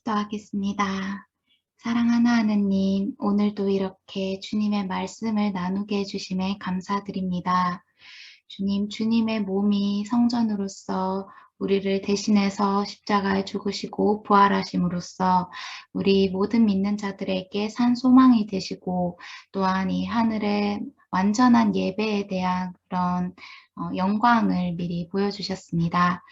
기도하겠습니다. 사랑하는 하느님, 오늘도 이렇게 주님의 말씀을 나누게 해주심에 감사드립니다. 주님, 주님의 몸이 성전으로서 우리를 대신해서 십자가에 죽으시고 부활하심으로써 우리 모든 믿는 자들에게 산 소망이 되시고 또한 이 하늘의 완전한 예배에 대한 그런 영광을 미리 보여주셨습니다.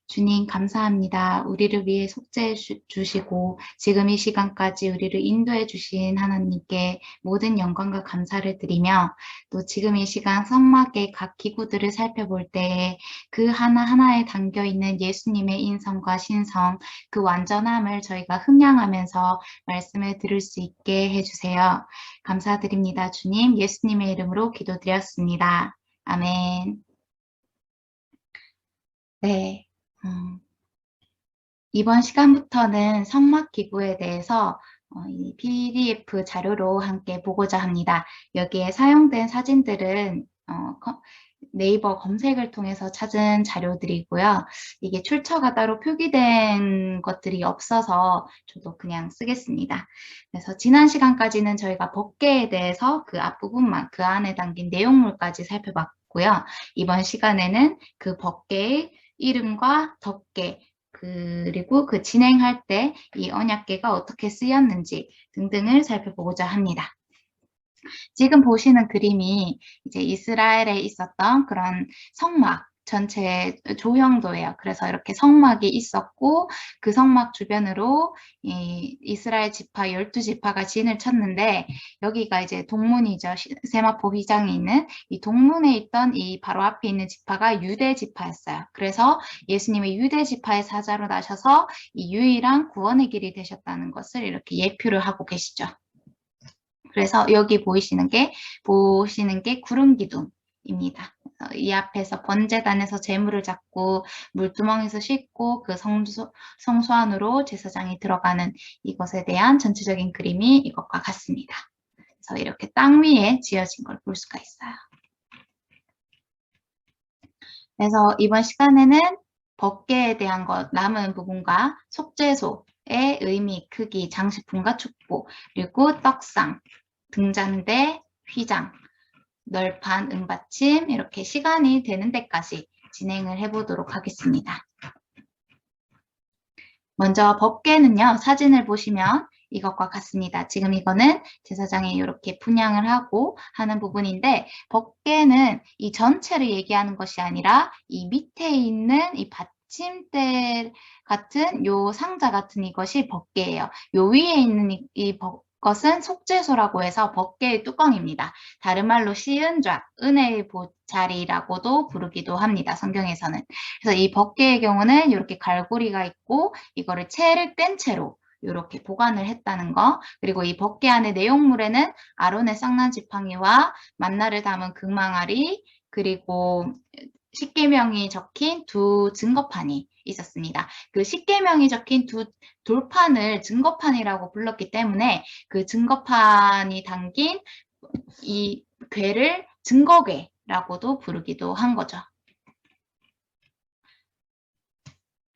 주님 감사합니다. 우리를 위해 속죄해 주시고 지금 이 시간까지 우리를 인도해 주신 하나님께 모든 영광과 감사를 드리며 또 지금 이 시간 성막의 각 기구들을 살펴볼 때에 그 하나하나에 담겨있는 예수님의 인성과 신성, 그 완전함을 저희가 흠양하면서 말씀을 들을 수 있게 해주세요. 감사드립니다. 주님, 예수님의 이름으로 기도드렸습니다. 아멘. 네. 이번 시간부터는 성막 기구에 대해서 이 PDF 자료로 함께 보고자 합니다. 여기에 사용된 사진들은 네이버 검색을 통해서 찾은 자료들이고요. 이게 출처가 따로 표기된 것들이 없어서 저도 그냥 쓰겠습니다. 그래서 지난 시간까지는 저희가 법궤에 대해서 그 앞부분만 그 안에 담긴 내용물까지 살펴봤고요. 이번 시간에는 그 법궤의 이름과 덮개 그리고 그 진행할 때 이 언약궤가 어떻게 쓰였는지 등등을 살펴보고자 합니다. 지금 보시는 그림이 이제 이스라엘에 있었던 그런 성막 전체 조형도예요. 그래서 이렇게 성막이 있었고 그 성막 주변으로 이 이스라엘 지파 12지파가 진을 쳤는데 여기가 이제 동문이죠. 세마포 휘장이 있는 이 동문에 있던 이 바로 앞에 있는 지파가 유대 지파였어요. 그래서 예수님의 유대 지파의 사자로 나셔서 이 유일한 구원의 길이 되셨다는 것을 이렇게 예표를 하고 계시죠. 그래서 여기 보시는 게 구름 기둥입니다. 이 앞에서 번제단에서 제물을 잡고 물두멍에서 씻고 그 성소 안으로 제사장이 들어가는 이것에 대한 전체적인 그림이 이것과 같습니다. 그래서 이렇게 땅 위에 지어진 걸 볼 수가 있어요. 그래서 이번 시간에는 법궤에 대한 것 남은 부분과 속죄소의 의미, 크기, 장식품과 축복, 그리고 떡상, 등잔대, 휘장, 널판, 은받침 이렇게 시간이 되는 데까지 진행을 해보도록 하겠습니다. 먼저 법궤는요. 사진을 보시면 이것과 같습니다. 지금 이거는 제사장이 이렇게 분향을 하고 하는 부분인데 법궤는 이 전체를 얘기하는 것이 아니라 이 밑에 있는 이 받침대 같은 요 상자 같은 이것이 법궤예요. 요 위에 있는 이 것은 속죄소라고 해서 법궤의 뚜껑입니다. 다른 말로 시은좌, 은혜의 보자리라고도 부르기도 합니다. 성경에서는. 그래서 이 법궤의 경우는 이렇게 갈고리가 있고 이거를 채를 뗀 채로 이렇게 보관을 했다는 거. 그리고 이 법궤 안의 내용물에는 아론의 쌍난 지팡이와 만나를 담은 금항아리 그리고 십계명이 적힌 두 증거판이 있었습니다. 그 십계명이 적힌 두 돌판을 증거판이라고 불렀기 때문에 그 증거판이 담긴 이 궤를 증거궤라고도 부르기도 한 거죠.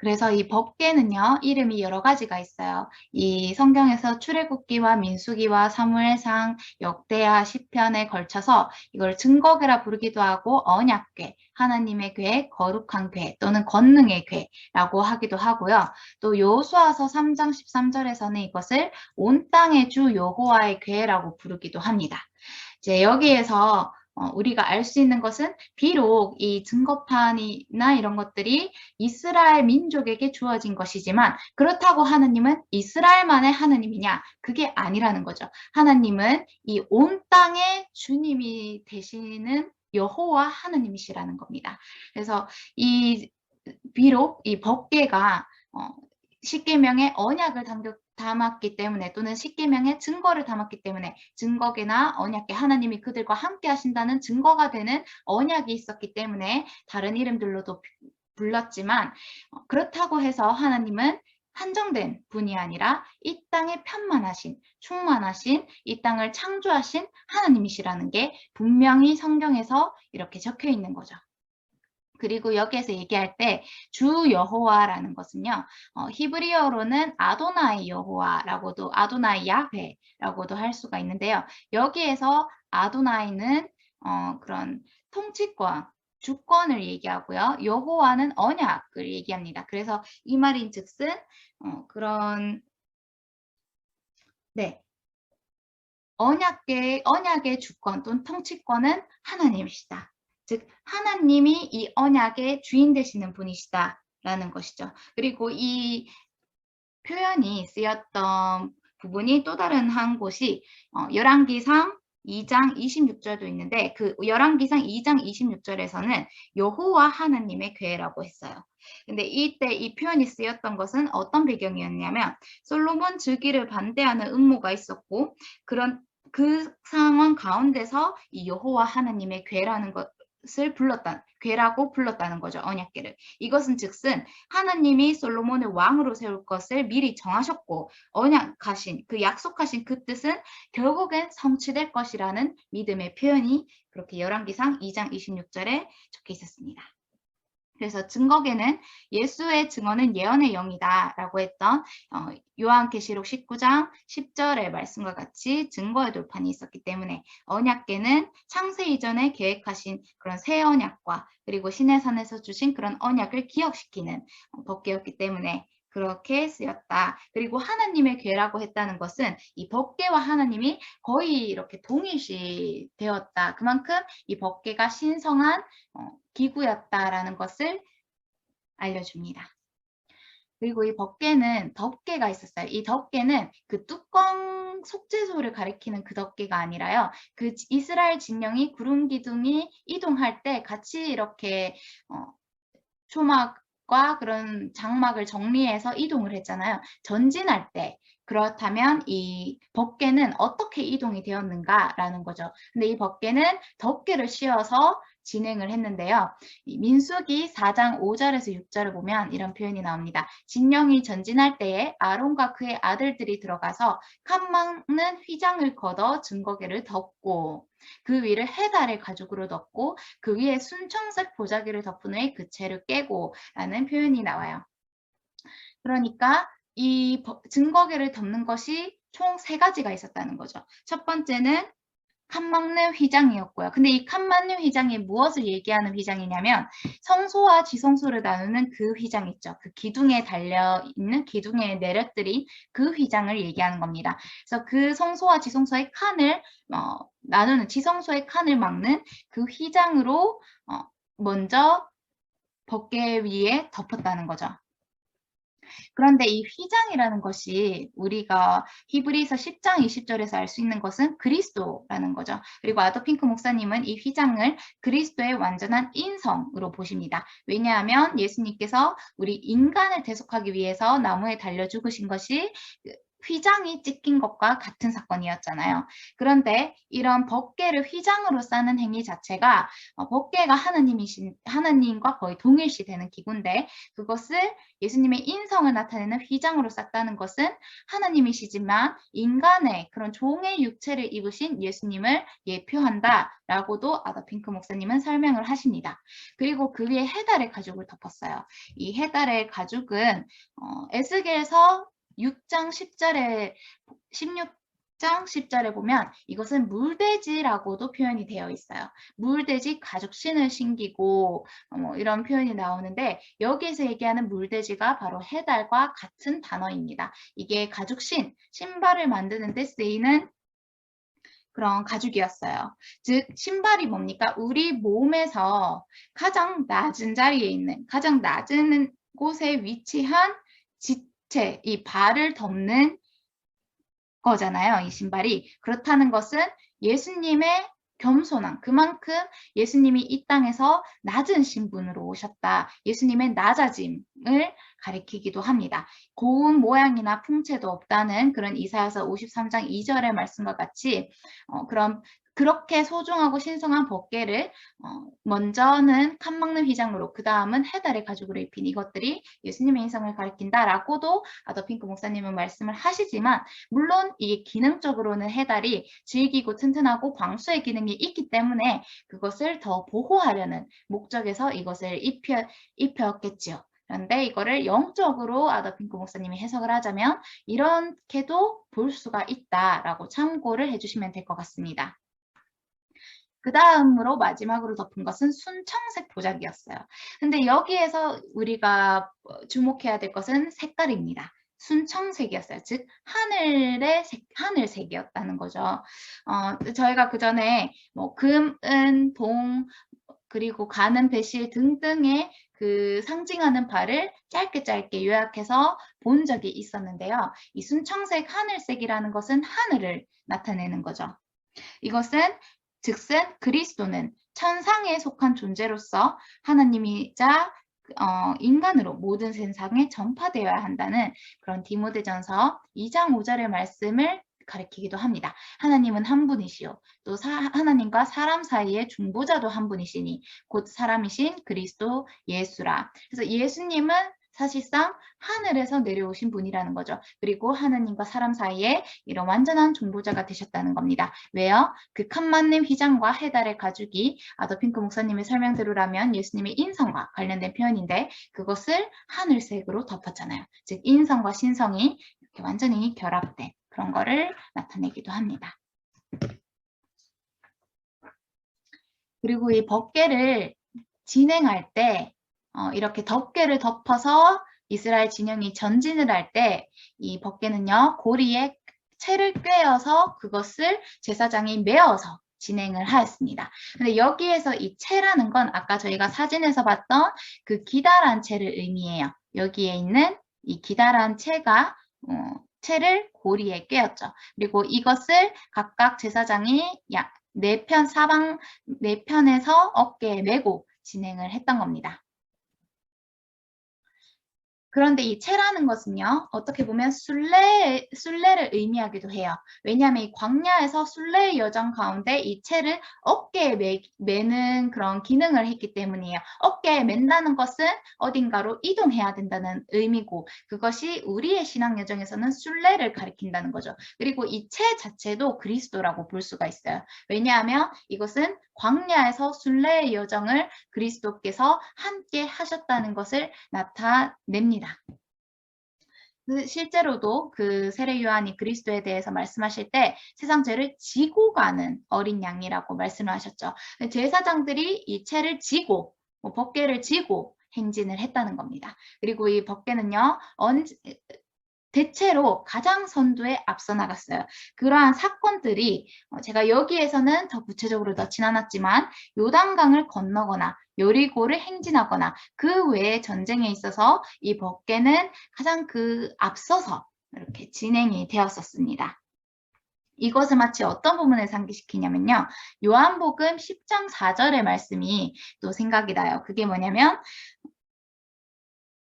그래서 이 법궤는요, 이름이 여러 가지가 있어요. 이 성경에서 출애굽기와 민수기와 사무엘상, 역대하, 시편에 걸쳐서 이걸 증거궤라 부르기도 하고 언약궤, 하나님의 궤, 거룩한 궤 또는 권능의 궤라고 하기도 하고요. 또 여호수아서 3장 13절에서는 이것을 온 땅의 주 여호와의 궤라고 부르기도 합니다. 이제 여기에서 우리가 알 수 있는 것은 비록 이 증거판이나 이런 것들이 이스라엘 민족에게 주어진 것이지만 그렇다고 하느님은 이스라엘만의 하느님이냐? 그게 아니라는 거죠. 하나님은 이 온 땅의 주님이 되시는 여호와 하느님이시라는 겁니다. 그래서 비록 이 법궤가 십계명의 언약을 담았기 때문에 또는 십계명의 증거를 담았기 때문에 증거궤나 언약궤 하나님이 그들과 함께 하신다는 증거가 되는 언약이 있었기 때문에 다른 이름들로도 불렀지만 그렇다고 해서 하나님은 한정된 분이 아니라 이 땅에 편만하신, 충만하신, 이 땅을 창조하신 하나님이시라는 게 분명히 성경에서 이렇게 적혀 있는 거죠. 그리고 여기에서 얘기할 때 주 여호와라는 것은요, 히브리어로는 아도나이 여호와라고도, 아도나이 야훼라고도 할 수가 있는데요. 여기에서 아도나이는 그런 통치권, 주권을 얘기하고요. 여호와는 언약을 얘기합니다. 그래서 이 말인즉슨 그런, 네, 언약의 주권 또는 통치권은 하나님이시다. 즉 하나님이 이 언약의 주인 되시는 분이시다라는 것이죠. 그리고 이 표현이 쓰였던 부분이 또 다른 한 곳이 열왕기상 2장 26절도 있는데, 그 열왕기상 2장 26절에서는 여호와 하나님의 궤라고 했어요. 근데 이때 이 표현이 쓰였던 것은 어떤 배경이었냐면, 솔로몬 즉위를 반대하는 음모가 있었고, 그 상황 가운데서 이 여호와 하나님의 궤라는 것을 궤라고 불렀다는 거죠. 언약궤를. 이것은 즉슨 하나님이 솔로몬을 왕으로 세울 것을 미리 정하셨고, 언약하신, 그 약속하신 그 뜻은 결국엔 성취될 것이라는 믿음의 표현이 그렇게 열왕기상 2장 26절에 적혀 있었습니다. 그래서 증거계는 예수의 증언은 예언의 영이다 라고 했던 요한계시록 19장 10절의 말씀과 같이 증거의 돌판이 있었기 때문에, 언약계는 창세 이전에 계획하신 그런 새 언약과 그리고 시내산에서 주신 그런 언약을 기억시키는 법궤였기 때문에 그렇게 쓰였다. 그리고 하나님의 궤라고 했다는 것은 이 법궤와 하나님이 거의 이렇게 동일시 되었다. 그만큼 이 법궤가 신성한 기구였다라는 것을 알려줍니다. 그리고 이 법궤는 덮개가 있었어요. 이 덮개는 그 뚜껑 속죄소를 가리키는 그 덮개가 아니라요, 그 이스라엘 진영이 구름 기둥이 이동할 때 같이 이렇게 초막과 그런 장막을 정리해서 이동을 했잖아요. 전진할 때. 그렇다면 이 법궤는 어떻게 이동이 되었는가라는 거죠. 근데 이 법궤는 덮개를 씌워서 진행을 했는데요. 민수기 4장 5절에서 6절을 보면 이런 표현이 나옵니다. 진영이 전진할 때에 아론과 그의 아들들이 들어가서 칸막는 휘장을 걷어 증거궤를 덮고, 그 위를 해달의 가죽으로 덮고, 그 위에 순청색 보자기를 덮은 후에 그 채를 깨고 라는 표현이 나와요. 그러니까 이 증거궤를 덮는 것이 총 3가지가 있었다는 거죠. 첫 번째는 칸막는 휘장이었고요. 근데 이 칸막는 휘장이 무엇을 얘기하는 휘장이냐면, 성소와 지성소를 나누는 그 휘장 있죠. 그 기둥에 달려있는, 기둥에 내려뜨린 그 휘장을 얘기하는 겁니다. 그래서 그 성소와 지성소의 칸을 나누는, 지성소의 칸을 막는 그 휘장으로 먼저 법궤 위에 덮었다는 거죠. 그런데 이 휘장이라는 것이 우리가 히브리서 10장 20절에서 알 수 있는 것은 그리스도라는 거죠. 그리고 아더핑크 목사님은 이 휘장을 그리스도의 완전한 인성으로 보십니다. 왜냐하면 예수님께서 우리 인간을 대속하기 위해서 나무에 달려 죽으신 것이 휘장이 찢긴 것과 같은 사건이었잖아요. 그런데 이런 법궤를 휘장으로 싸는 행위 자체가 법궤가 하나님과 거의 동일시 되는 기구인데, 그것을 예수님의 인성을 나타내는 휘장으로 쌌다는 것은 하나님이시지만 인간의 그런 종의 육체를 입으신 예수님을 예표한다라고도 아더핑크 목사님은 설명을 하십니다. 그리고 그 위에 해달의 가죽을 덮었어요. 이 해달의 가죽은 에스겔서 6장 10절에 16장 10절에 보면 이것은 물돼지라고도 표현이 되어 있어요. 물돼지 가죽신을 신기고 이런 표현이 나오는데, 여기에서 얘기하는 물돼지가 바로 해달과 같은 단어입니다. 이게 가죽신, 신발을 만드는 데 쓰이는 그런 가죽이었어요. 즉 신발이 뭡니까? 우리 몸에서 가장 낮은 자리에 있는, 가장 낮은 곳에 위치한 이 발을 덮는 거잖아요. 이 신발이. 그렇다는 것은 예수님의 겸손함, 그만큼 예수님이 이 땅에서 낮은 신분으로 오셨다, 예수님의 낮아짐을 가리키기도 합니다. 고운 모양이나 풍채도 없다는 그런 이사야서 53장 2절의 말씀과 같이 그런 그렇게 소중하고 신성한 법궤를 먼저는 칸막는 휘장으로, 그 다음은 해달의 가죽으로 입힌 이것들이 예수님의 인성을 가리킨다라고도 아더핑크 목사님은 말씀을 하시지만, 물론 이게 기능적으로는 해달이 질기고 튼튼하고 광수의 기능이 있기 때문에 그것을 더 보호하려는 목적에서 이것을 입혔겠지요. 그런데 이거를 영적으로 아더핑크 목사님이 해석을 하자면 이렇게도 볼 수가 있다라고 참고를 해주시면 될 것 같습니다. 그 다음으로 마지막으로 덮은 것은 순청색 보자기였어요. 근데 여기에서 우리가 주목해야 될 것은 색깔입니다. 순청색이었어요. 즉 하늘색이었다는 거죠. 저희가 그 전에 뭐 금, 은, 동, 그리고 가는 배실 등등의 그 상징하는 바를 짧게 요약해서 본 적이 있었는데요. 이 순청색 하늘색이라는 것은 하늘을 나타내는 거죠. 이것은 즉슨 그리스도는 천상에 속한 존재로서 하나님이자 인간으로 모든 세상에 전파되어야 한다는 그런 디모데전서 2장 5절의 말씀을 가리키기도 합니다. 하나님은 한 분이시요 또 하나님과 사람 사이의 중보자도 한 분이시니 곧 사람이신 그리스도 예수라. 그래서 예수님은 사실상 하늘에서 내려오신 분이라는 거죠. 그리고 하나님과 사람 사이에 이런 완전한 중보자가 되셨다는 겁니다. 왜요? 그 칸막는 휘장과 해달의 가죽이 아더핑크 목사님의 설명대로라면 예수님의 인성과 관련된 표현인데 그것을 하늘색으로 덮었잖아요. 즉 인성과 신성이 이렇게 완전히 결합된 그런 거를 나타내기도 합니다. 그리고 이 법궤를 진행할 때 이렇게 덮개를 덮어서 이스라엘 진영이 전진을 할 때 이 법궤는요 고리에 채를 꿰어서 그것을 제사장이 메어서 진행을 하였습니다. 근데 여기에서 이 채라는 건 아까 저희가 사진에서 봤던 그 기다란 채를 의미해요. 여기에 있는 이 기다란 채가 채를 고리에 꿰었죠. 그리고 이것을 각각 제사장이 사방 4편에서 어깨에 메고 진행을 했던 겁니다. 그런데 이 채라는 것은요, 어떻게 보면 순례를 의미하기도 해요. 왜냐하면 이 광야에서 순례의 여정 가운데 이 채를 어깨에 매는 그런 기능을 했기 때문이에요. 어깨에 맨다는 것은 어딘가로 이동해야 된다는 의미고, 그것이 우리의 신앙 여정에서는 순례를 가리킨다는 거죠. 그리고 이 채 자체도 그리스도라고 볼 수가 있어요. 왜냐하면 이것은 광야에서 순례의 여정을 그리스도께서 함께 하셨다는 것을 나타냅니다. 실제로도 그 세례 요한이 그리스도에 대해서 말씀하실 때 세상 죄를 지고 가는 어린 양이라고 말씀을 하셨죠. 제사장들이 이 채를 지고 법궤를 지고 행진을 했다는 겁니다. 그리고 이 법궤는요 대체로 가장 선두에 앞서 나갔어요. 그러한 사건들이 제가 여기에서는 더 구체적으로 넣진 않았지만 요단강을 건너거나 여리고를 행진하거나 그 외의 전쟁에 있어서 이 법궤는 가장 앞서서 이렇게 진행이 되었었습니다. 이것을 마치 어떤 부분에 상기시키냐면요. 요한복음 10장 4절의 말씀이 또 생각이 나요. 그게 뭐냐면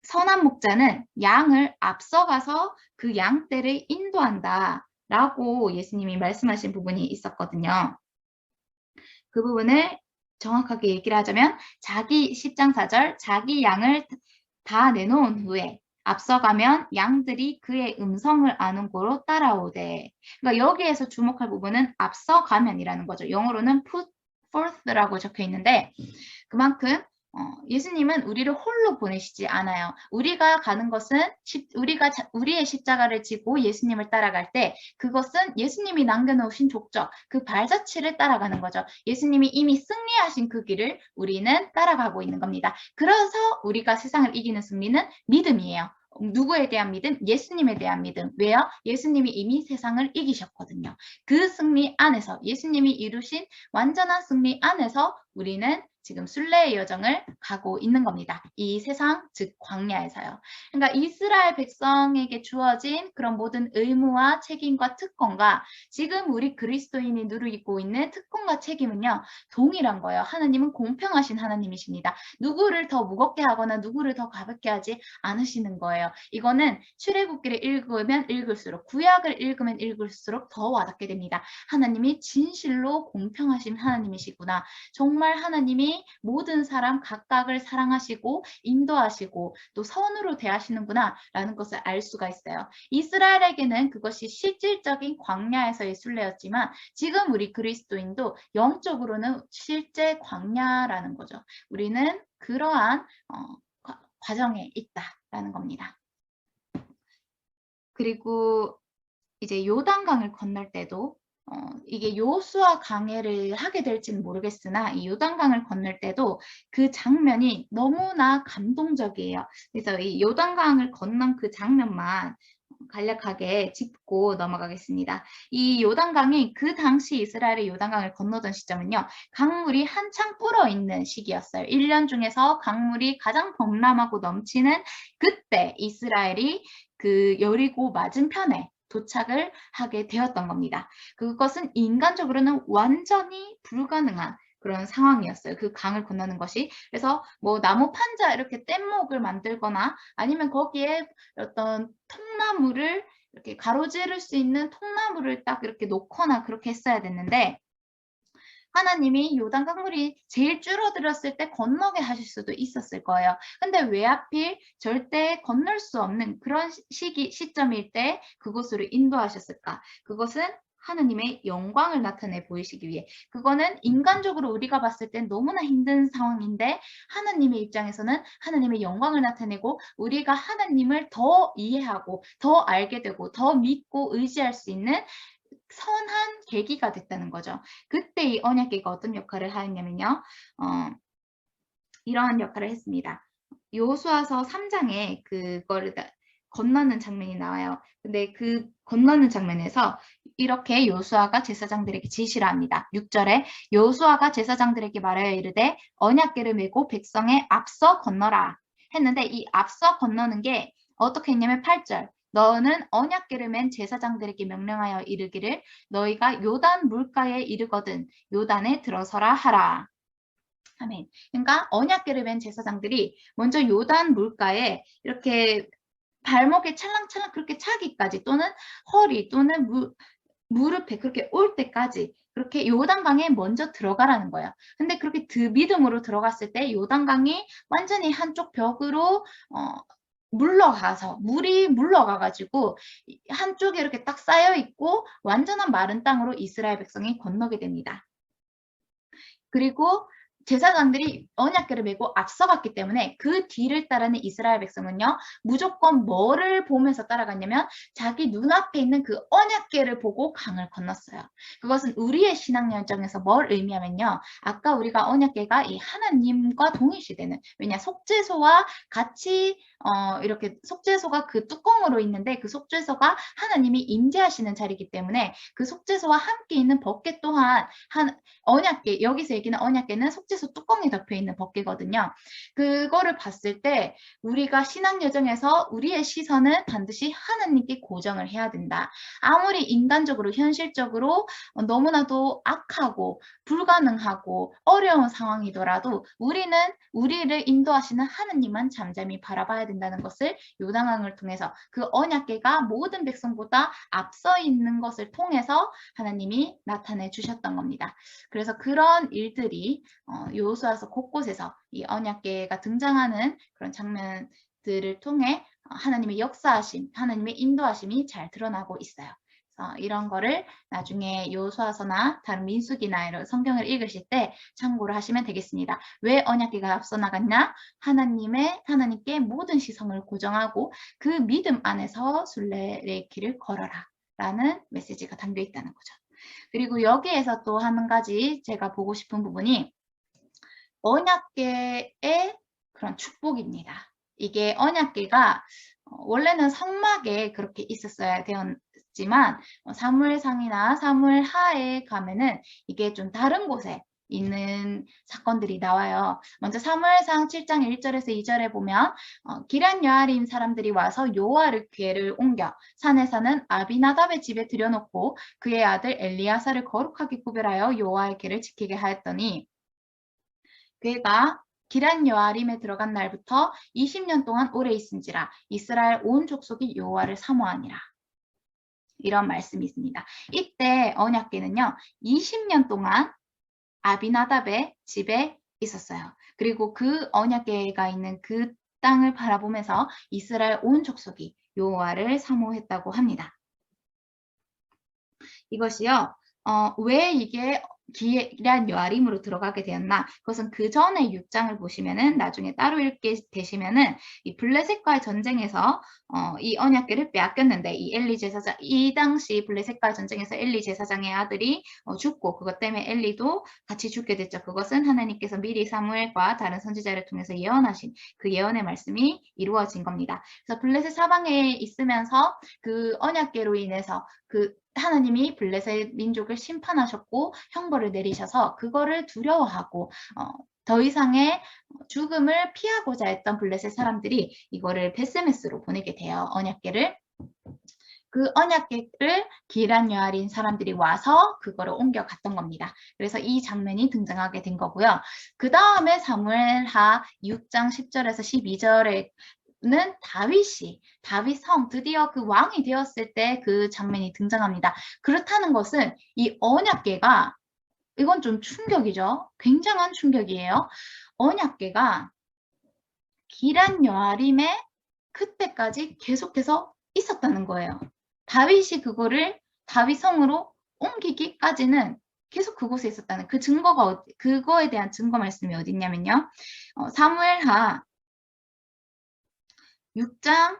선한 목자는 양을 앞서가서 그 양떼를 인도한다 라고 예수님이 말씀하신 부분이 있었거든요. 그 부분을 정확하게 얘기를 하자면 10장 4절 자기 양을 다 내놓은 후에 앞서가면 양들이 그의 음성을 아는 고로 따라오되. 그러니까 여기에서 주목할 부분은 앞서가면이라는 거죠. 영어로는 put forth라고 적혀 있는데 그만큼 예수님은 우리를 홀로 보내시지 않아요. 우리가 가는 것은 우리의 십자가를 지고 예수님을 따라갈 때 그것은 예수님이 남겨놓으신 족적, 그 발자취를 따라가는 거죠. 예수님이 이미 승리하신 그 길을 우리는 따라가고 있는 겁니다. 그래서 우리가 세상을 이기는 승리는 믿음이에요. 누구에 대한 믿음? 예수님에 대한 믿음. 왜요? 예수님이 이미 세상을 이기셨거든요. 그 승리 안에서 예수님이 이루신 완전한 승리 안에서 우리는 지금 순례의 여정을 가고 있는 겁니다. 이 세상, 즉 광야에서요. 그러니까 이스라엘 백성에게 주어진 그런 모든 의무와 책임과 특권과 지금 우리 그리스도인이 누리고 있는 특권과 책임은요, 동일한 거예요. 하나님은 공평하신 하나님이십니다. 누구를 더 무겁게 하거나 누구를 더 가볍게 하지 않으시는 거예요. 이거는 출애굽기를 읽으면 읽을수록, 구약을 읽으면 읽을수록 더 와닿게 됩니다. 하나님이 진실로 공평하신 하나님이시구나. 정말 하나님이 모든 사람 각각을 사랑하시고 인도하시고 또 선으로 대하시는구나 라는 것을 알 수가 있어요. 이스라엘에게는 그것이 실질적인 광야에서의 순례였지만 지금 우리 그리스도인도 영적으로는 실제 광야라는 거죠. 우리는 그러한 과정에 있다라는 겁니다. 그리고 이제 요단강을 건널 때도 이게 요수아 강해를 하게 될지는 모르겠으나 이 요단강을 건널 때도 그 장면이 너무나 감동적이에요. 그래서 이 요단강을 건넌 그 장면만 간략하게 짚고 넘어가겠습니다. 이 요단강이 그 당시 이스라엘의 요단강을 건너던 시점은요. 강물이 한창 불어있는 시기였어요. 1년 중에서 강물이 가장 범람하고 넘치는 그때 이스라엘이 그 여리고 맞은편에 도착을 하게 되었던 겁니다. 그것은 인간적으로는 완전히 불가능한 그런 상황이었어요. 그 강을 건너는 것이. 그래서 뭐 나무 판자 이렇게 뗏목을 만들거나 아니면 거기에 어떤 통나무를 이렇게 가로지를 수 있는 통나무를 딱 이렇게 놓거나 그렇게 했어야 됐는데 하나님이 요단 강물이 제일 줄어들었을 때 건너게 하실 수도 있었을 거예요. 근데 왜 하필 절대 건널 수 없는 그런 시점일 때 그곳으로 인도하셨을까? 그것은 하나님의 영광을 나타내 보이시기 위해. 그거는 인간적으로 우리가 봤을 땐 너무나 힘든 상황인데 하나님의 입장에서는 하나님의 영광을 나타내고 우리가 하나님을 더 이해하고 더 알게 되고 더 믿고 의지할 수 있는 선한 계기가 됐다는 거죠. 그때 이 언약궤가 어떤 역할을 하였냐면요. 이러한 역할을 했습니다. 여호수아서 3장에 그거를 건너는 장면이 나와요. 근데 그 건너는 장면에서 이렇게 여호수아가 제사장들에게 지시를 합니다. 6절에 여호수아가 제사장들에게 말하여 이르되 언약궤를 메고 백성에 앞서 건너라 했는데 이 앞서 건너는 게 어떻게 했냐면 8절 너는 언약궤를 맨 제사장들에게 명령하여 이르기를 너희가 요단 물가에 이르거든 요단에 들어서라 하라. 아멘. 그러니까 언약궤를 맨 제사장들이 먼저 요단 물가에 이렇게 발목에 찰랑찰랑 그렇게 차기까지 또는 허리 또는 무릎에 그렇게 올 때까지 그렇게 요단강에 먼저 들어가라는 거예요. 근데 그렇게 믿음으로 들어갔을 때 요단강이 완전히 한쪽 벽으로 물러가서 물이 물러가가지고 한쪽에 이렇게 딱 쌓여 있고 완전한 마른 땅으로 이스라엘 백성이 건너게 됩니다. 그리고 제사장들이 언약궤를 메고 앞서갔기 때문에 그 뒤를 따르는 이스라엘 백성은요. 무조건 뭐를 보면서 따라갔냐면 자기 눈앞에 있는 그 언약궤를 보고 강을 건넜어요. 그것은 우리의 신앙 열정에서 뭘 의미하면요. 아까 우리가 언약궤가 이 하나님과 동일시되는 왜냐 속죄소와 같이 이렇게 속죄소가 그 뚜껑으로 있는데 그 속죄소가 하나님이 임재하시는 자리이기 때문에 그 속죄소와 함께 있는 법궤 또한 언약궤 여기서 얘기는 언약궤는 속죄소 뚜껑이 덮여 있는 법궤거든요. 그거를 봤을 때 우리가 신앙 여정에서 우리의 시선은 반드시 하나님께 고정을 해야 된다. 아무리 인간적으로 현실적으로 너무나도 악하고 불가능하고 어려운 상황이더라도 우리는 우리를 인도하시는 하나님만 잠잠히 바라봐야 된다는 것을 요단강을 통해서 그 언약궤가 모든 백성보다 앞서 있는 것을 통해서 하나님이 나타내 주셨던 겁니다. 그래서 그런 일들이 여호수아서 곳곳에서 이 언약궤가 등장하는 그런 장면들을 통해 하나님의 역사하심, 하나님의 인도하심이 잘 드러나고 있어요. 이런 거를 나중에 여호수아서나 다른 민수기나 이런 성경을 읽으실 때 참고를 하시면 되겠습니다. 왜 언약궤가 앞서 나갔냐? 하나님께 모든 시선을 고정하고 그 믿음 안에서 순례의 길을 걸어라 라는 메시지가 담겨 있다는 거죠. 그리고 여기에서 또 한 가지 제가 보고 싶은 부분이 언약궤의 그런 축복입니다. 이게 언약궤가 원래는 성막에 그렇게 있었어야 되었지만 사무엘상이나 사무엘하에 가면은 이게 좀 다른 곳에 있는 사건들이 나와요. 먼저 사무엘상 7장 1절에서 2절에 보면 기럇 여아림 사람들이 와서 여호와의 궤를 옮겨 산에 사는 아비나답의 집에 들여놓고 그의 아들 엘리야사를 거룩하게 구별하여 여호와의 궤를 지키게 하였더니 궤가 기럇 여아림에 들어간 날부터 20년 동안 오래 있은지라 이스라엘 온 족속이 여호와를 사모하니라. 이런 말씀이 있습니다. 이때 언약궤는요. 20년 동안 아비나답의 집에 있었어요. 그리고 그 언약궤가 있는 그 땅을 바라보면서 이스라엘 온 족속이 여호와를 사모했다고 합니다. 이것이요. 왜 이게 기럇 여아림으로 들어가게 되었나? 그것은 그 전에 6장을 보시면은 나중에 따로 읽게 되시면은 이 블레셋과의 전쟁에서 이 언약궤를 빼앗겼는데 이 엘리 제사장 이 당시 블레셋과의 전쟁에서 엘리 제사장의 아들이 죽고 그것 때문에 엘리도 같이 죽게 됐죠. 그것은 하나님께서 미리 사무엘과 다른 선지자를 통해서 예언하신 그 예언의 말씀이 이루어진 겁니다. 그래서 블레셋 사방에 있으면서 그 언약궤로 인해서 그 하나님이 블레셋 민족을 심판하셨고 형벌을 내리셔서 그거를 두려워하고 더 이상의 죽음을 피하고자 했던 블레셋 사람들이 이거를 베스메스로 보내게 돼요. 언약궤를. 그 언약궤를 기럇 여아림 사람들이 와서 그거를 옮겨갔던 겁니다. 그래서 이 장면이 등장하게 된 거고요. 그 다음에 사무엘하 6장 10절에서 12절에 는 다윗 성 드디어 그 왕이 되었을 때 그 장면이 등장합니다. 그렇다는 것은 이 언약궤가 이건 좀 충격이죠. 굉장한 충격이에요. 언약궤가 기럇 여아림에 그때까지 계속해서 있었다는 거예요. 다윗이 그거를 다윗 성으로 옮기기까지는 계속 그곳에 있었다는 그 증거가 그거에 대한 증거 말씀이 어디 있냐면요. 사무엘하 6장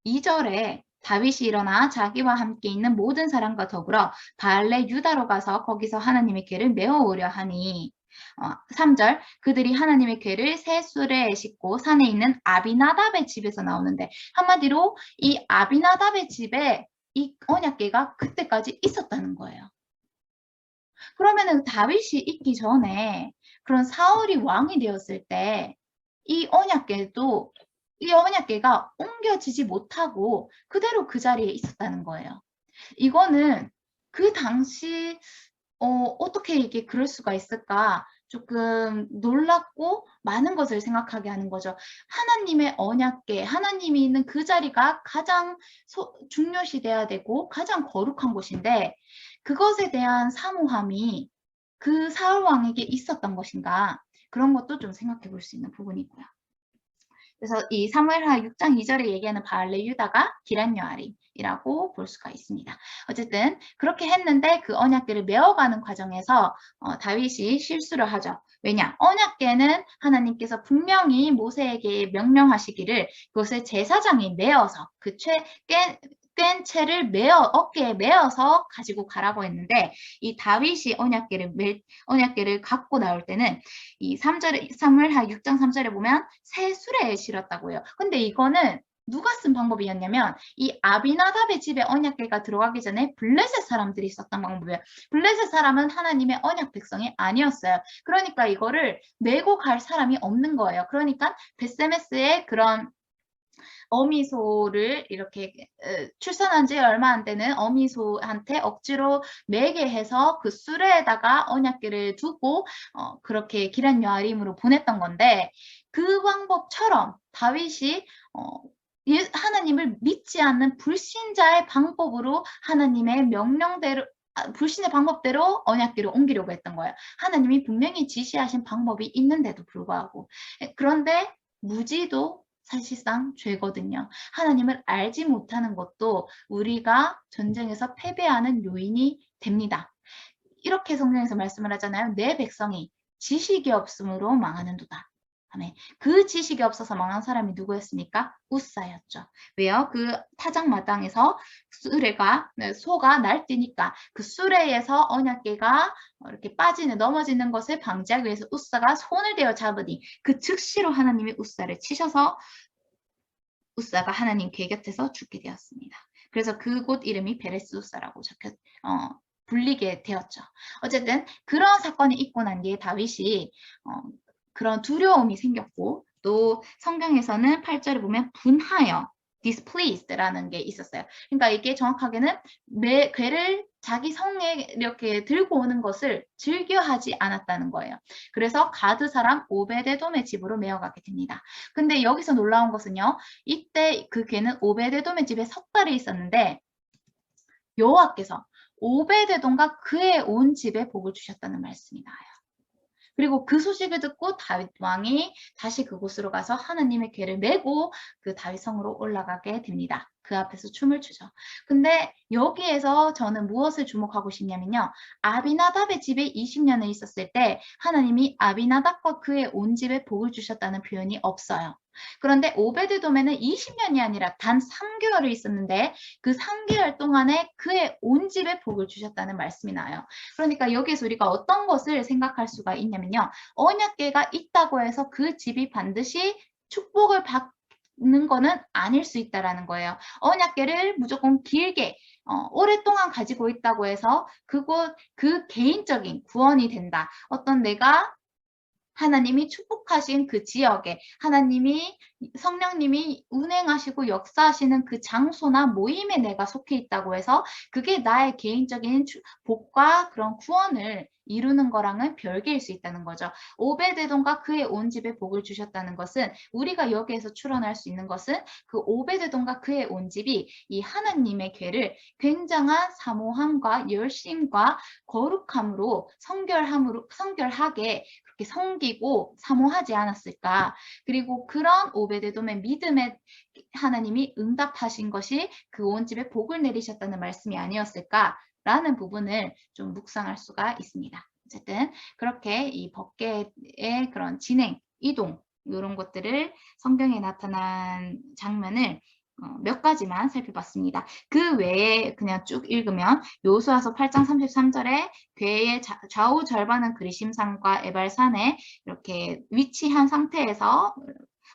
2절에 다윗이 일어나 자기와 함께 있는 모든 사람과 더불어 바알레 유다로 가서 거기서 하나님의 궤를 메어오려 하니 3절 그들이 하나님의 궤를 새 수레에 싣고 산에 있는 아비나답의 집에서 나오는데 한마디로 이 아비나답의 집에 이 언약궤가 그때까지 있었다는 거예요. 그러면은 다윗이 있기 전에 그런 사울이 왕이 되었을 때 이 언약궤도 이 언약궤가 옮겨지지 못하고 그대로 그 자리에 있었다는 거예요. 이거는 그 당시 어떻게 이게 그럴 수가 있을까? 조금 놀랍고 많은 것을 생각하게 하는 거죠. 하나님의 언약궤, 하나님이 있는 그 자리가 가장 중요시돼야 되고 가장 거룩한 곳인데 그것에 대한 사모함이 그 사울 왕에게 있었던 것인가? 그런 것도 좀 생각해 볼 수 있는 부분이고요. 그래서 이 사무엘하 6장 2절에 얘기하는 바알레 유다가 기럇 여아림이라고 볼 수가 있습니다. 어쨌든 그렇게 했는데 그 언약궤를 메어가는 과정에서 다윗이 실수를 하죠. 왜냐? 언약궤는 하나님께서 분명히 모세에게 명령하시기를 그것을 제사장이 메어서 그 깬 채를 어깨에 메어서 가지고 가라고 했는데 이 다윗이 언약궤를 갖고 나올 때는 이 3절에 사무엘하 6장 3절에 보면 새 수레에 실었다고요. 근데 이거는 누가 쓴 방법이었냐면 이 아비나답의 집에 언약궤가 들어가기 전에 블레셋 사람들이 썼던 방법이에요. 블레셋 사람은 하나님의 언약 백성이 아니었어요. 그러니까 이거를 메고 갈 사람이 없는 거예요. 그러니까 베세메스의 그런 어미소를 이렇게 출산한 지 얼마 안 되는 어미소한테 억지로 매게 해서 그 수레에다가 언약궤를 두고 그렇게 기럇 여아림으로 보냈던 건데 그 방법처럼 다윗이 하나님을 믿지 않는 불신자의 방법으로 하나님의 명령대로 불신의 방법대로 언약궤를 옮기려고 했던 거예요. 하나님이 분명히 지시하신 방법이 있는데도 불구하고 그런데 무지도 사실상 죄거든요. 하나님을 알지 못하는 것도 우리가 전쟁에서 패배하는 요인이 됩니다. 이렇게 성경에서 말씀을 하잖아요. 내 백성이 지식이 없으므로 망하는도다. 아멘. 그 지식이 없어서 망한 사람이 누구였습니까? 우사였죠. 왜요? 그 타작마당에서 소가 날뛰니까 그 수레에서 언약궤가 이렇게 넘어지는 것을 방지하기 위해서 우사가 손을 대어 잡으니 그 즉시로 하나님이 우사를 치셔서 우사가 하나님 궤 곁에서 죽게 되었습니다. 그래서 그곳 이름이 베레스 우사라고 불리게 되었죠. 어쨌든 그런 사건이 있고 난 뒤에 다윗이 그런 두려움이 생겼고, 또 성경에서는 8절에 보면 분하여 displeased라는 게 있었어요. 그러니까 이게 정확하게는 괴를 자기 성에 이렇게 들고 오는 것을 즐겨하지 않았다는 거예요. 그래서 가드 사람 오베데돔의 집으로 메어가게 됩니다. 근데 여기서 놀라운 것은요, 이때 그 괴는 오베데돔의 집에 석 달이 있었는데 여호와께서 오베데돔과 그의 온 집에 복을 주셨다는 말씀이 나와요. 그리고 그 소식을 듣고 다윗 왕이 다시 그곳으로 가서 하나님의 궤를 메고 그 다윗 성으로 올라가게 됩니다. 그 앞에서 춤을 추죠. 근데 여기에서 저는 무엇을 주목하고 싶냐면요. 아비나답의 집에 20년을 있었을 때 하나님이 아비나답과 그의 온 집에 복을 주셨다는 표현이 없어요. 그런데 오베드돔에는 20년이 아니라 단 3개월을 있었는데 그 3개월 동안에 그의 온 집에 복을 주셨다는 말씀이 나와요. 그러니까 여기서 우리가 어떤 것을 생각할 수가 있냐면요. 언약궤가 있다고 해서 그 집이 반드시 축복을 받는 거는 아닐 수 있다라는 거예요. 언약궤를 무조건 길게 오랫동안 가지고 있다고 해서 그 개인적인 구원이 된다. 어떤 내가 하나님이 축복하신 그 지역에 하나님이 성령님이 운행하시고 역사하시는 그 장소나 모임에 내가 속해 있다고 해서 그게 나의 개인적인 복과 그런 구원을 이루는 거랑은 별개일 수 있다는 거죠. 오베데돔과 그의 온 집에 복을 주셨다는 것은 우리가 여기에서 추론할 수 있는 것은 그 오베데돔과 그의 온 집이 이 하나님의 궤를 굉장한 사모함과 열심과 거룩함으로 성결하게 그렇게 섬기고 사모하지 않았을까. 그리고 그런 오베데돔의 믿음에 하나님이 응답하신 것이 그 온 집에 복을 내리셨다는 말씀이 아니었을까라는 부분을 좀 묵상할 수가 있습니다. 어쨌든 그렇게 이 법궤의 그런 진행, 이동 이런 것들을 성경에 나타난 장면을 몇 가지만 살펴봤습니다. 그 외에 그냥 쭉 읽으면 요수아서 8장 33절에 궤의 좌우 절반은 그리심산과 에발산에 이렇게 위치한 상태에서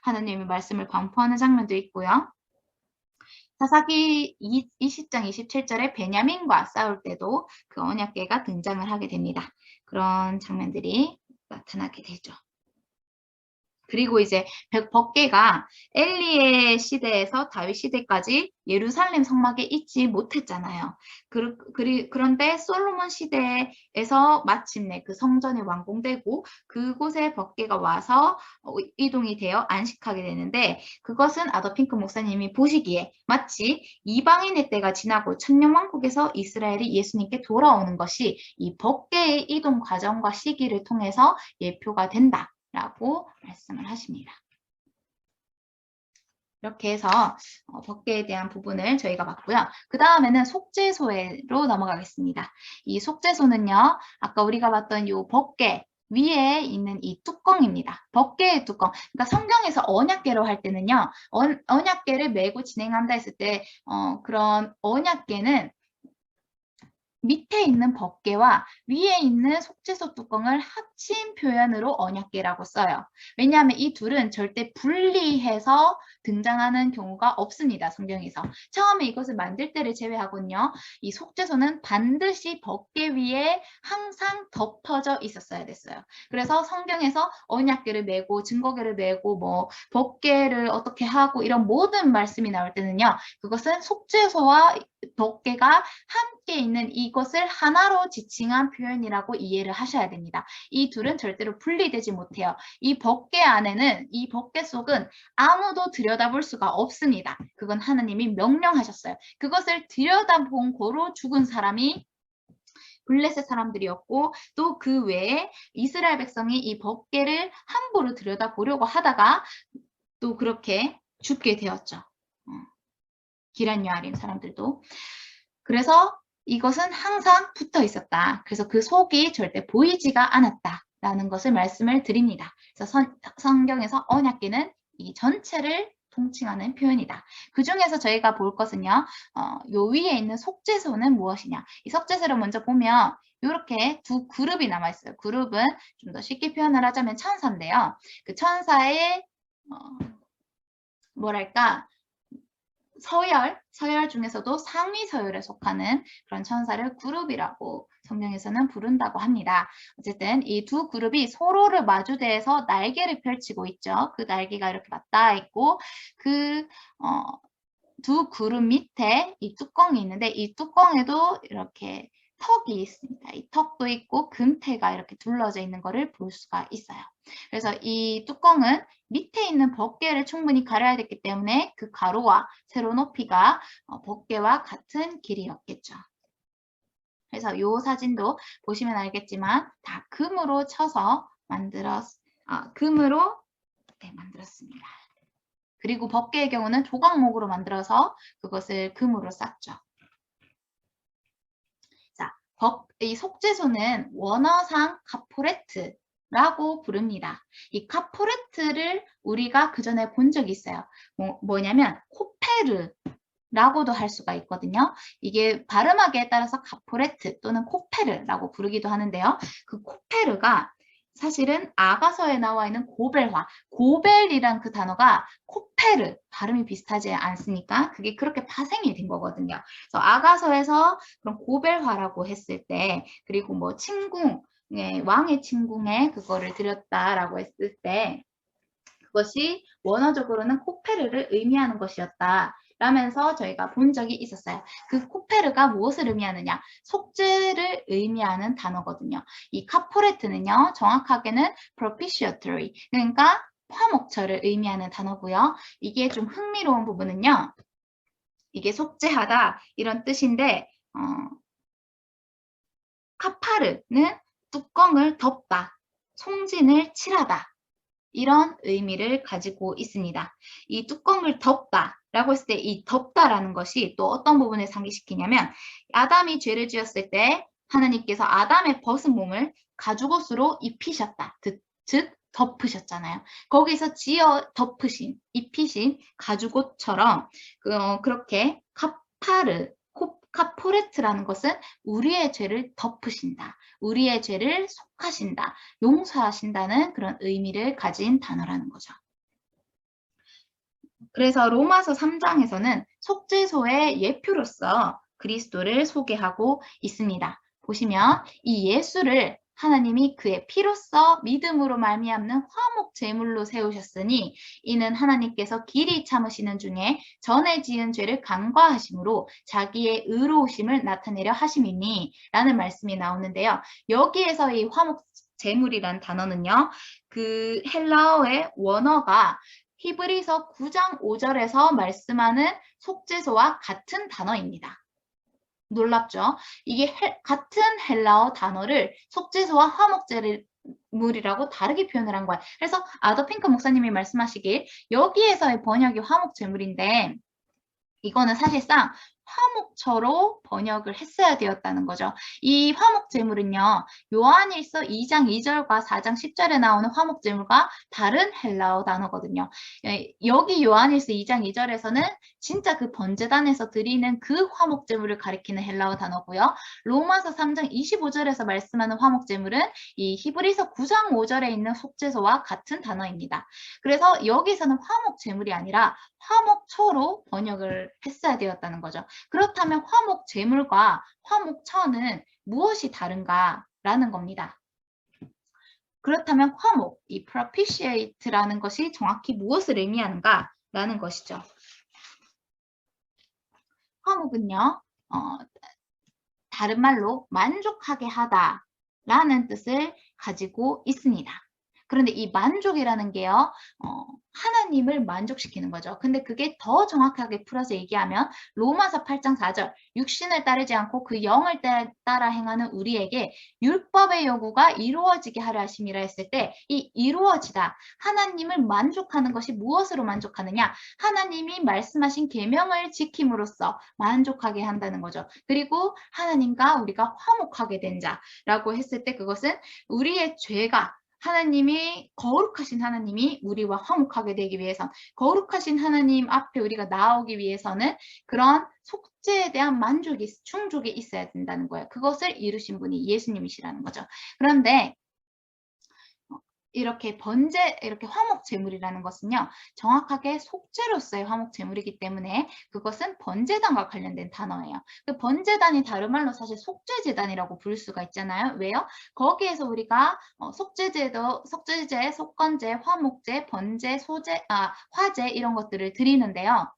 하나님의 말씀을 반포하는 장면도 있고요. 사사기 20장 27절에 베냐민과 싸울 때도 그 언약궤가 등장을 하게 됩니다. 그런 장면들이 나타나게 되죠. 그리고 이제 법궤가 엘리의 시대에서 다윗 시대까지 예루살렘 성막에 있지 못했잖아요. 그런데 솔로몬 시대에서 마침내 그 성전이 완공되고 그곳에 법궤가 와서 이동이 되어 안식하게 되는데 그것은 아더 핑크 목사님이 보시기에 마치 이방인의 때가 지나고 천년왕국에서 이스라엘이 예수님께 돌아오는 것이 이 법궤의 이동 과정과 시기를 통해서 예표가 된다. 라고 말씀을 하십니다. 이렇게 해서 법궤에 대한 부분을 저희가 봤고요. 그 다음에는 속죄소로 넘어가겠습니다. 이 속죄소는요, 아까 우리가 봤던 이 법궤 위에 있는 이 뚜껑입니다. 법궤의 뚜껑. 그러니까 성경에서 언약궤로 할 때는요, 언약궤를 메고 진행한다 했을 때 그런 언약궤는 밑에 있는 법궤와 위에 있는 속죄소 뚜껑을 합친 표현으로 언약궤라고 써요. 왜냐하면 이 둘은 절대 분리해서 등장하는 경우가 없습니다. 성경에서. 처음에 이것을 만들 때를 제외하고는요. 이 속죄소는 반드시 법궤 위에 항상 덮어져 있었어야 됐어요. 그래서 성경에서 언약궤를 메고 증거궤를 메고 뭐 법궤를 어떻게 하고 이런 모든 말씀이 나올 때는요. 그것은 속죄소와 법궤가 함께 있는 이것을 하나로 지칭한 표현이라고 이해를 하셔야 됩니다. 이 둘은 절대로 분리되지 못해요. 이 법궤 안에는 이 법궤 속은 아무도 들여다볼 수가 없습니다. 그건 하나님이 명령하셨어요. 그것을 들여다본 고로 죽은 사람이 블레셋 사람들이었고 또 그 외에 이스라엘 백성이 이 법궤를 함부로 들여다보려고 하다가 또 그렇게 죽게 되었죠. 기란 여아림 사람들도. 그래서 이것은 항상 붙어 있었다. 그래서 그 속이 절대 보이지가 않았다라는 것을 말씀을 드립니다. 그래서 성경에서 언약궤는 이 전체를 통칭하는 표현이다. 그 중에서 저희가 볼 것은요. 요 위에 있는 속죄소는 무엇이냐. 이 속죄소를 먼저 보면 이렇게 두 그룹이 남아 있어요. 그룹은 좀 더 쉽게 표현을 하자면 천사인데요. 그 천사의 뭐랄까 서열 중에서도 상위 서열에 속하는 그런 천사를 그룹이라고 성경에서는 부른다고 합니다. 어쨌든 이 두 그룹이 서로를 마주대해서 날개를 펼치고 있죠. 그 날개가 이렇게 맞닿아 있고 그 두 그룹 밑에 이 뚜껑이 있는데 이 뚜껑에도 이렇게 턱이 있습니다. 이 턱도 있고 금태가 이렇게 둘러져 있는 것을 볼 수가 있어요. 그래서 이 뚜껑은 밑에 있는 법궤를 충분히 가려야 됐기 때문에 그 가로와 세로 높이가 법궤와 같은 길이였겠죠. 그래서 이 사진도 보시면 알겠지만 다 금으로 쳐서 금으로 만들었습니다. 그리고 법궤의 경우는 조각목으로 만들어서 그것을 금으로 쌌죠. 자, 이 속죄소는 원어상 카포레트라고 부릅니다. 이 카포레트를 우리가 그 전에 본 적이 있어요. 뭐냐면 코페르라고도 할 수가 있거든요. 이게 발음하기에 따라서 카포레트 또는 코페르라고 부르기도 하는데요. 그 코페르가 사실은 아가서에 나와 있는 고벨화, 고벨이란 그 단어가 코페르, 발음이 비슷하지 않습니까? 그게 그렇게 파생이 된 거거든요. 그래서 아가서에서 그런 고벨화라고 했을 때, 그리고 뭐 침궁, 왕의 침궁에 그거를 드렸다라고 했을 때, 그것이 원어적으로는 코페르를 의미하는 것이었다. 라면서 저희가 본 적이 있었어요. 그 코페르가 무엇을 의미하느냐? 속죄를 의미하는 단어거든요. 이 카포레트는요, 정확하게는 propitiatory, 그러니까 화목처를 의미하는 단어고요. 이게 좀 흥미로운 부분은요, 이게 속죄하다 이런 뜻인데 카파르는 뚜껑을 덮다, 송진을 칠하다 이런 의미를 가지고 있습니다. 이 뚜껑을 덮다라고 했을 때 이 덮다라는 것이 또 어떤 부분을 상기시키냐면 아담이 죄를 지었을 때 하나님께서 아담의 벗은 몸을 가죽옷으로 입히셨다. 즉 덮으셨잖아요. 거기서 덮으신, 입히신 가죽옷처럼 그렇게 카포레트라는 것은 우리의 죄를 덮으신다. 우리의 죄를 속하신다. 용서하신다는 그런 의미를 가진 단어라는 거죠. 그래서 로마서 3장에서는 속죄소의 예표로서 그리스도를 소개하고 있습니다. 보시면 이 예수를 하나님이 그의 피로써 믿음으로 말미암는 화목 제물로 세우셨으니 이는 하나님께서 길이 참으시는 중에 전에 지은 죄를 간과하심으로 자기의 의로우심을 나타내려 하심이니 라는 말씀이 나오는데요. 여기에서 이 화목 제물이란 단어는요. 그 헬라어의 원어가 히브리서 9장 5절에서 말씀하는 속죄소와 같은 단어입니다. 놀랍죠? 이게 같은 헬라어 단어를 속죄소와 화목제물이라고 다르게 표현을 한 거예요. 그래서 아더핑크 목사님이 말씀하시길 여기에서의 번역이 화목제물인데 이거는 사실상 화목처로 번역을 했어야 되었다는 거죠. 이 화목제물은요. 요한일서 2장 2절과 4장 10절에 나오는 화목제물과 다른 헬라어 단어거든요. 여기 요한일서 2장 2절에서는 진짜 그 번제단에서 드리는 그 화목제물을 가리키는 헬라어 단어고요. 로마서 3장 25절에서 말씀하는 화목제물은 이 히브리서 9장 5절에 있는 속죄소와 같은 단어입니다. 그래서 여기서는 화목제물이 아니라 화목처로 번역을 했어야 되었다는 거죠. 그렇다면 화목제물과 화목처는 무엇이 다른가라는 겁니다. 그렇다면 화목, 이 propitiate라는 것이 정확히 무엇을 의미하는가라는 것이죠. 화목은요, 다른 말로 만족하게 하다라는 뜻을 가지고 있습니다. 그런데 이 만족이라는 게요, 하나님을 만족시키는 거죠. 근데 그게 더 정확하게 풀어서 얘기하면 로마서 8장 4절 육신을 따르지 않고 그 영을 따라 행하는 우리에게 율법의 요구가 이루어지게 하려 하심이라 했을 때 이 이루어지다 하나님을 만족하는 것이 무엇으로 만족하느냐 하나님이 말씀하신 계명을 지킴으로써 만족하게 한다는 거죠. 그리고 하나님과 우리가 화목하게 된 자라고 했을 때 그것은 우리의 죄가 하나님이 거룩하신 하나님이 우리와 화목하게 되기 위해서 거룩하신 하나님 앞에 우리가 나오기 위해서는 그런 속죄에 대한 만족이 충족이 있어야 된다는 거예요. 그것을 이루신 분이 예수님이시라는 거죠. 그런데 이렇게 이렇게 화목제물이라는 것은요, 정확하게 속죄로서의 화목제물이기 때문에 그것은 번제단과 관련된 단어예요. 그 번제단이 다른 말로 사실 속죄제단이라고 부를 수가 있잖아요. 왜요? 거기에서 우리가 속죄제, 속건제, 화목제, 번제, 화제 이런 것들을 드리는데요.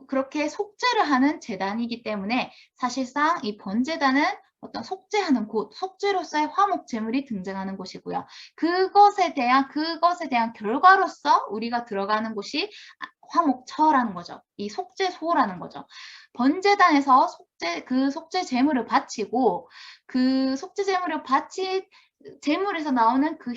그렇게 속죄를 하는 제단이기 때문에 사실상 이 번제단은 어떤 속죄하는 곳, 속죄로서의 화목제물이 등장하는 곳이고요. 그것에 대한 결과로서 우리가 들어가는 곳이 화목처라는 거죠. 이 속죄소라는 거죠. 번제단에서 속죄 제물을 바치고 그 속죄 제물을 바친 제물에서 나오는 그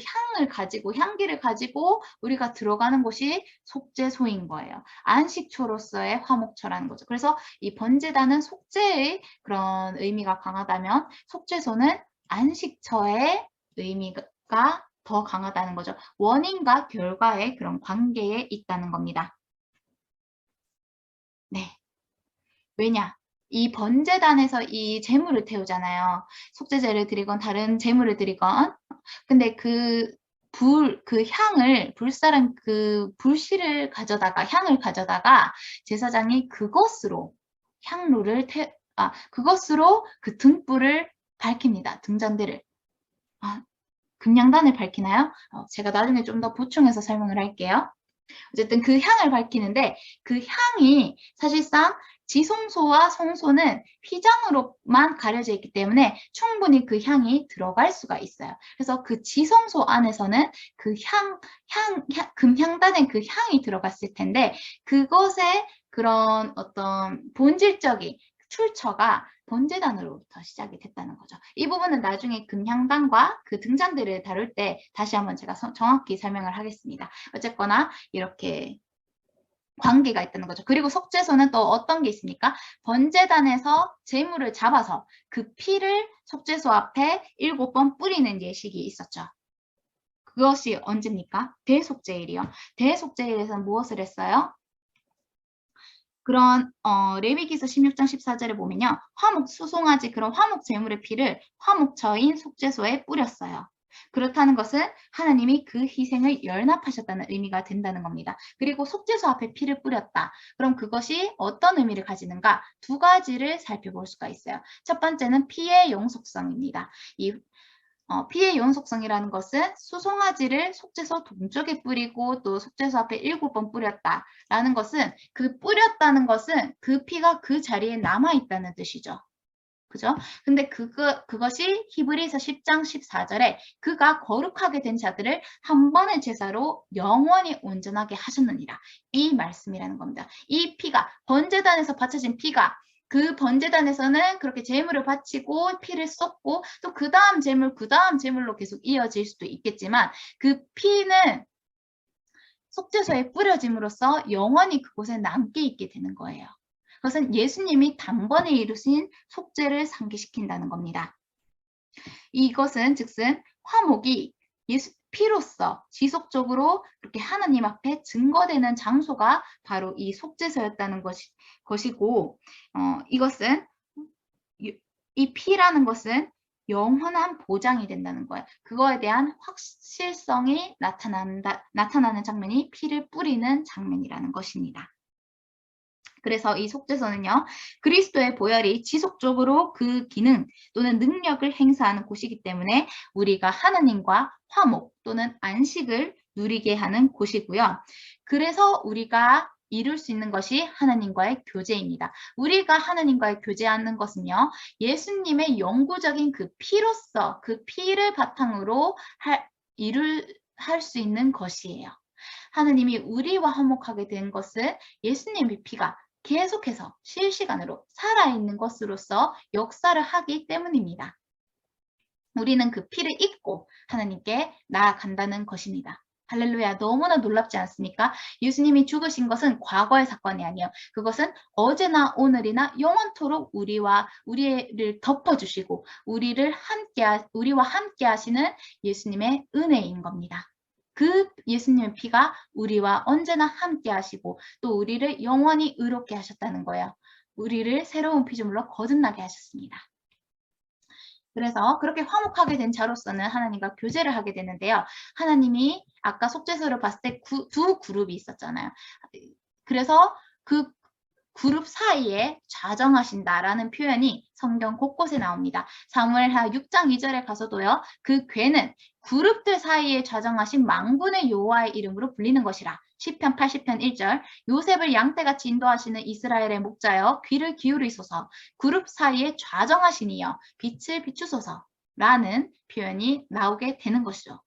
향기를 가지고 우리가 들어가는 곳이 속죄소인 거예요. 안식초로서의 화목처라는 거죠. 그래서 이 번제단은 속죄의 그런 의미가 강하다면 속죄소는 안식처의 의미가 더 강하다는 거죠. 원인과 결과의 그런 관계에 있다는 겁니다. 네. 왜냐? 이 번제단에서 이 제물을 태우잖아요. 속죄제를 드리건 다른 제물을 드리건. 근데 불사른 그 불씨를 향을 가져다가 제사장이 그것으로 그것으로 그 등불을 밝힙니다. 등잔대를. 금양단을 밝히나요? 제가 나중에 좀 더 보충해서 설명을 할게요. 어쨌든 그 향을 밝히는데 그 향이 사실상 지성소와 성소는 휘장으로만 가려져 있기 때문에 충분히 그 향이 들어갈 수가 있어요. 그래서 그 지성소 안에서는 그 금향단의 그 향이 들어갔을 텐데 그것의 그런 어떤 본질적인 출처가 번제단으로부터 시작이 됐다는 거죠. 이 부분은 나중에 금향단과 그 등잔대를 다룰 때 다시 한번 제가 정확히 설명을 하겠습니다. 어쨌거나 이렇게 관계가 있다는 거죠. 그리고 속죄소는 또 어떤 게 있습니까? 번제단에서 제물을 잡아서 그 피를 속죄소 앞에 7번 뿌리는 예식이 있었죠. 그것이 언제입니까? 대속죄일이요. 대속죄일에서는 무엇을 했어요? 그런 레위기서 16장 14절에 보면요. 수송아지 그런 화목 제물의 피를 화목처인 속죄소에 뿌렸어요. 그렇다는 것은 하나님이 그 희생을 연합하셨다는 의미가 된다는 겁니다. 그리고 속죄소 앞에 피를 뿌렸다. 그럼 그것이 어떤 의미를 가지는가? 두 가지를 살펴볼 수가 있어요. 첫 번째는 피의 영속성입니다. 피의 연속성이라는 것은 수송아지를 속죄소 동쪽에 뿌리고 또 속죄소 앞에 7번 뿌렸다라는 것은 그 뿌렸다는 것은 그 피가 그 자리에 남아있다는 뜻이죠. 그죠? 근데 그것이 히브리서 10장 14절에 그가 거룩하게 된 자들을 한 번의 제사로 영원히 온전하게 하셨느니라. 이 말씀이라는 겁니다. 이 피가 번제단에서 바쳐진 피가 그 번제단에서는 그렇게 제물을 바치고 피를 쏟고 또 그 다음 제물로 계속 이어질 수도 있겠지만 그 피는 속죄소에 뿌려짐으로써 영원히 그곳에 남게 있게 되는 거예요. 그것은 예수님이 단번에 이루신 속죄를 상기시킨다는 겁니다. 이것은 즉슨 화목이 피로서 지속적으로 그렇게 하나님 앞에 증거되는 장소가 바로 이 속죄소였다는 것이고 이것은 이 피라는 것은 영원한 보장이 된다는 거예요. 그거에 대한 확실성이 나타나는 장면이 피를 뿌리는 장면이라는 것입니다. 그래서 이 속죄소는요. 그리스도의 보혈이 지속적으로 그 기능 또는 능력을 행사하는 곳이기 때문에 우리가 하나님과 화목 또는 안식을 누리게 하는 곳이고요. 그래서 우리가 이룰 수 있는 것이 하나님과의 교제입니다. 우리가 하나님과의 교제하는 것은요. 예수님의 영구적인 그 피로서 그 피를 바탕으로 할 수 있는 것이에요. 하나님이 우리와 화목하게 된 것은 예수님의 피가 계속해서 실시간으로 살아있는 것으로서 역사를 하기 때문입니다. 우리는 그 피를 입고 하나님께 나아간다는 것입니다. 할렐루야, 너무나 놀랍지 않습니까? 예수님이 죽으신 것은 과거의 사건이 아니에요. 그것은 어제나 오늘이나 영원토록 우리를 덮어주시고 우리와 함께 하시는 예수님의 은혜인 겁니다. 그 예수님의 피가 우리와 언제나 함께 하시고 또 우리를 영원히 의롭게 하셨다는 거예요. 우리를 새로운 피조물로 거듭나게 하셨습니다. 그래서 그렇게 화목하게 된 자로서는 하나님과 교제를 하게 되는데요. 하나님이 아까 속죄소를 봤을 때 두 그룹이 있었잖아요. 그래서 그 그룹 사이에 좌정하신다라는 표현이 성경 곳곳에 나옵니다. 사무엘하 6장 2절에 가서도요. 그 괴는 그룹들 사이에 좌정하신 만군의 여호와의 이름으로 불리는 것이라. 시편 80편 1절 요셉을 양떼같이 인도하시는 이스라엘의 목자여 귀를 기울이소서 그룹 사이에 좌정하시니여 빛을 비추소서 라는 표현이 나오게 되는 것이죠.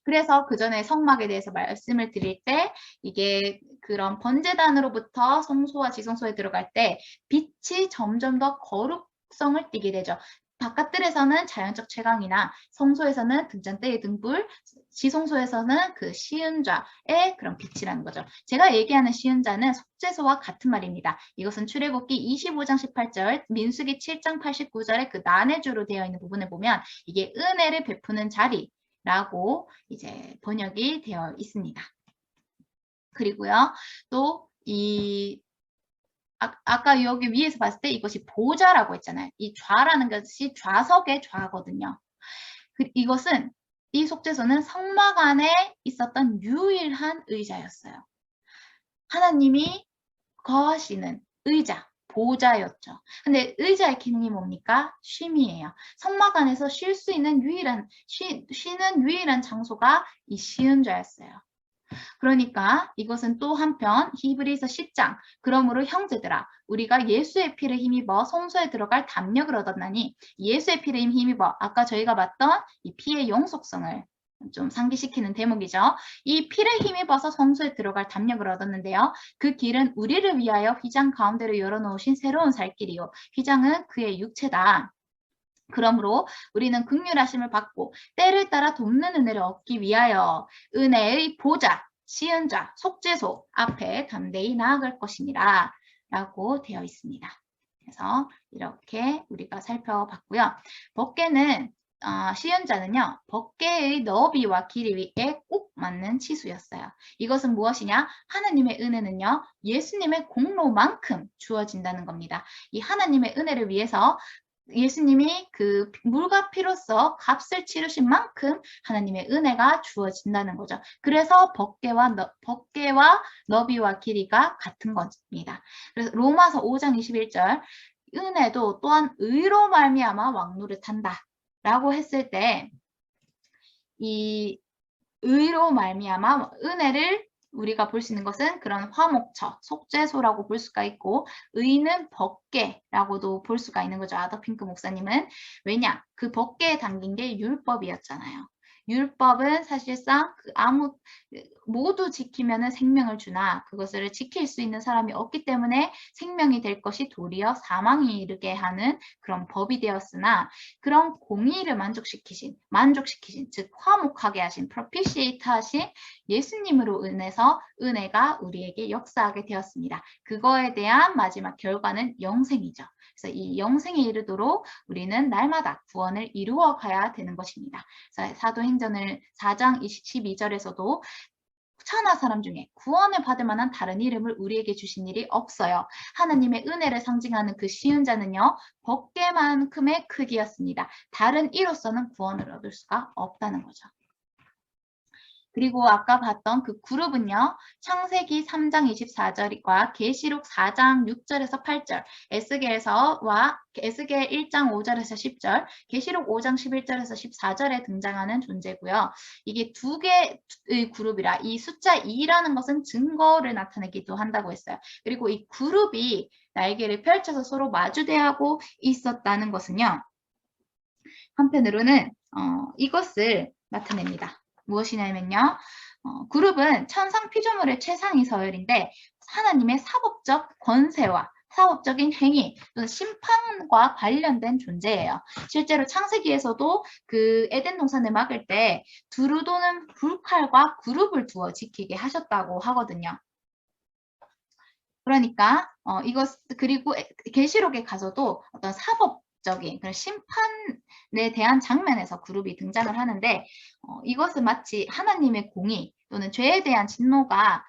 그래서 그 전에 성막에 대해서 말씀을 드릴 때 이게 그런 번제단으로부터 성소와 지성소에 들어갈 때 빛이 점점 더 거룩성을 띠게 되죠. 바깥들에서는 자연적 채광이나 성소에서는 등잔대의 등불, 지성소에서는 그 시은좌의 그런 빛이라는 거죠. 제가 얘기하는 시은좌는 속죄소와 같은 말입니다. 이것은 출애굽기 25장 18절, 민수기 7장 89절의 그 난해주로 되어 있는 부분을 보면 이게 은혜를 베푸는 자리, 라고 이제 번역이 되어 있습니다. 그리고요, 또 아까 여기 위에서 봤을 때 이것이 보좌라고 했잖아요. 이 좌라는 것이 좌석의 좌거든요. 이것은 이 속죄소는 성막 안에 있었던 유일한 의자였어요. 하나님이 거하시는 의자, 보좌였죠. 근데 의자의 기능이 뭡니까? 쉼이에요. 성막 안에서 쉴 수 있는 쉬는 유일한 장소가 이 시은좌였어요. 그러니까 이것은 또 한편 히브리서 10장 그러므로 형제들아 우리가 예수의 피를 힘입어 성소에 들어갈 담력을 얻었나니 예수의 피를 힘입어 아까 저희가 봤던 이 피의 영속성을 좀 상기시키는 대목이죠. 이 피를 힘입어서 성소에 들어갈 담력을 얻었는데요. 그 길은 우리를 위하여 휘장 가운데로 열어놓으신 새로운 살 길이요. 휘장은 그의 육체다. 그러므로 우리는 긍휼하심을 받고 때를 따라 돕는 은혜를 얻기 위하여 은혜의 보좌, 시은좌, 속죄소 앞에 담대히 나아갈 것이니라 라고 되어 있습니다. 그래서 이렇게 우리가 살펴봤고요. 법궤는 시은자는요. 법궤의 너비와 길이에 꼭 맞는 치수였어요. 이것은 무엇이냐? 하나님의 은혜는요. 예수님의 공로만큼 주어진다는 겁니다. 이 하나님의 은혜를 위해서 예수님이 그 물과 피로써 값을 치르신 만큼 하나님의 은혜가 주어진다는 거죠. 그래서 법궤와 너비와 길이가 같은 겁니다. 그래서 로마서 5장 21절 은혜도 또한 의로 말미암아 왕노릇한다 라고 했을 때 이 의로 말미암아 은혜를 우리가 볼 수 있는 것은 그런 화목처, 속죄소라고 볼 수가 있고 의는 법궤라고도 볼 수가 있는 거죠. 아더핑크 목사님은. 왜냐? 그 법궤에 담긴 게 율법이었잖아요. 율법은 사실상 모두 지키면은 생명을 주나 그것을 지킬 수 있는 사람이 없기 때문에 생명이 될 것이 도리어 사망이 이르게 하는 그런 법이 되었으나 그런 공의를 만족시키신 즉 화목하게 하신 propitiate 하신 예수님으로 인해서 은혜가 우리에게 역사하게 되었습니다. 그거에 대한 마지막 결과는 영생이죠. 그래서 이 영생에 이르도록 우리는 날마다 구원을 이루어 가야 되는 것입니다. 사도행전을 4장 12절에서도 천하 사람 중에 구원을 받을 만한 다른 이름을 우리에게 주신 일이 없어요. 하나님의 은혜를 상징하는 그 시은자는요. 법궤만큼의 크기였습니다. 다른 이로서는 구원을 얻을 수가 없다는 거죠. 그리고 아까 봤던 그 그룹은요. 창세기 3장 24절과 계시록 4장 6절에서 8절, 에스겔 1장 5절에서 10절, 계시록 5장 11절에서 14절에 등장하는 존재고요. 이게 두 개의 그룹이라 이 숫자 2라는 것은 증거를 나타내기도 한다고 했어요. 그리고 이 그룹이 날개를 펼쳐서 서로 마주대하고 있었다는 것은요. 한편으로는 이것을 나타냅니다. 무엇이냐면요. 그룹은 천상 피조물의 최상위 서열인데 하나님의 사법적 권세와 사법적인 행위 또는 심판과 관련된 존재예요. 실제로 창세기에서도 그 에덴 동산을 막을 때 두루 도는 불칼과 그룹을 두어 지키게 하셨다고 하거든요. 그러니까 그리고 계시록에 가서도 어떤 사법적인 그런 심판에 대한 장면에서 그룹이 등장을 하는데 이것은 마치 하나님의 공의 또는 죄에 대한 진노가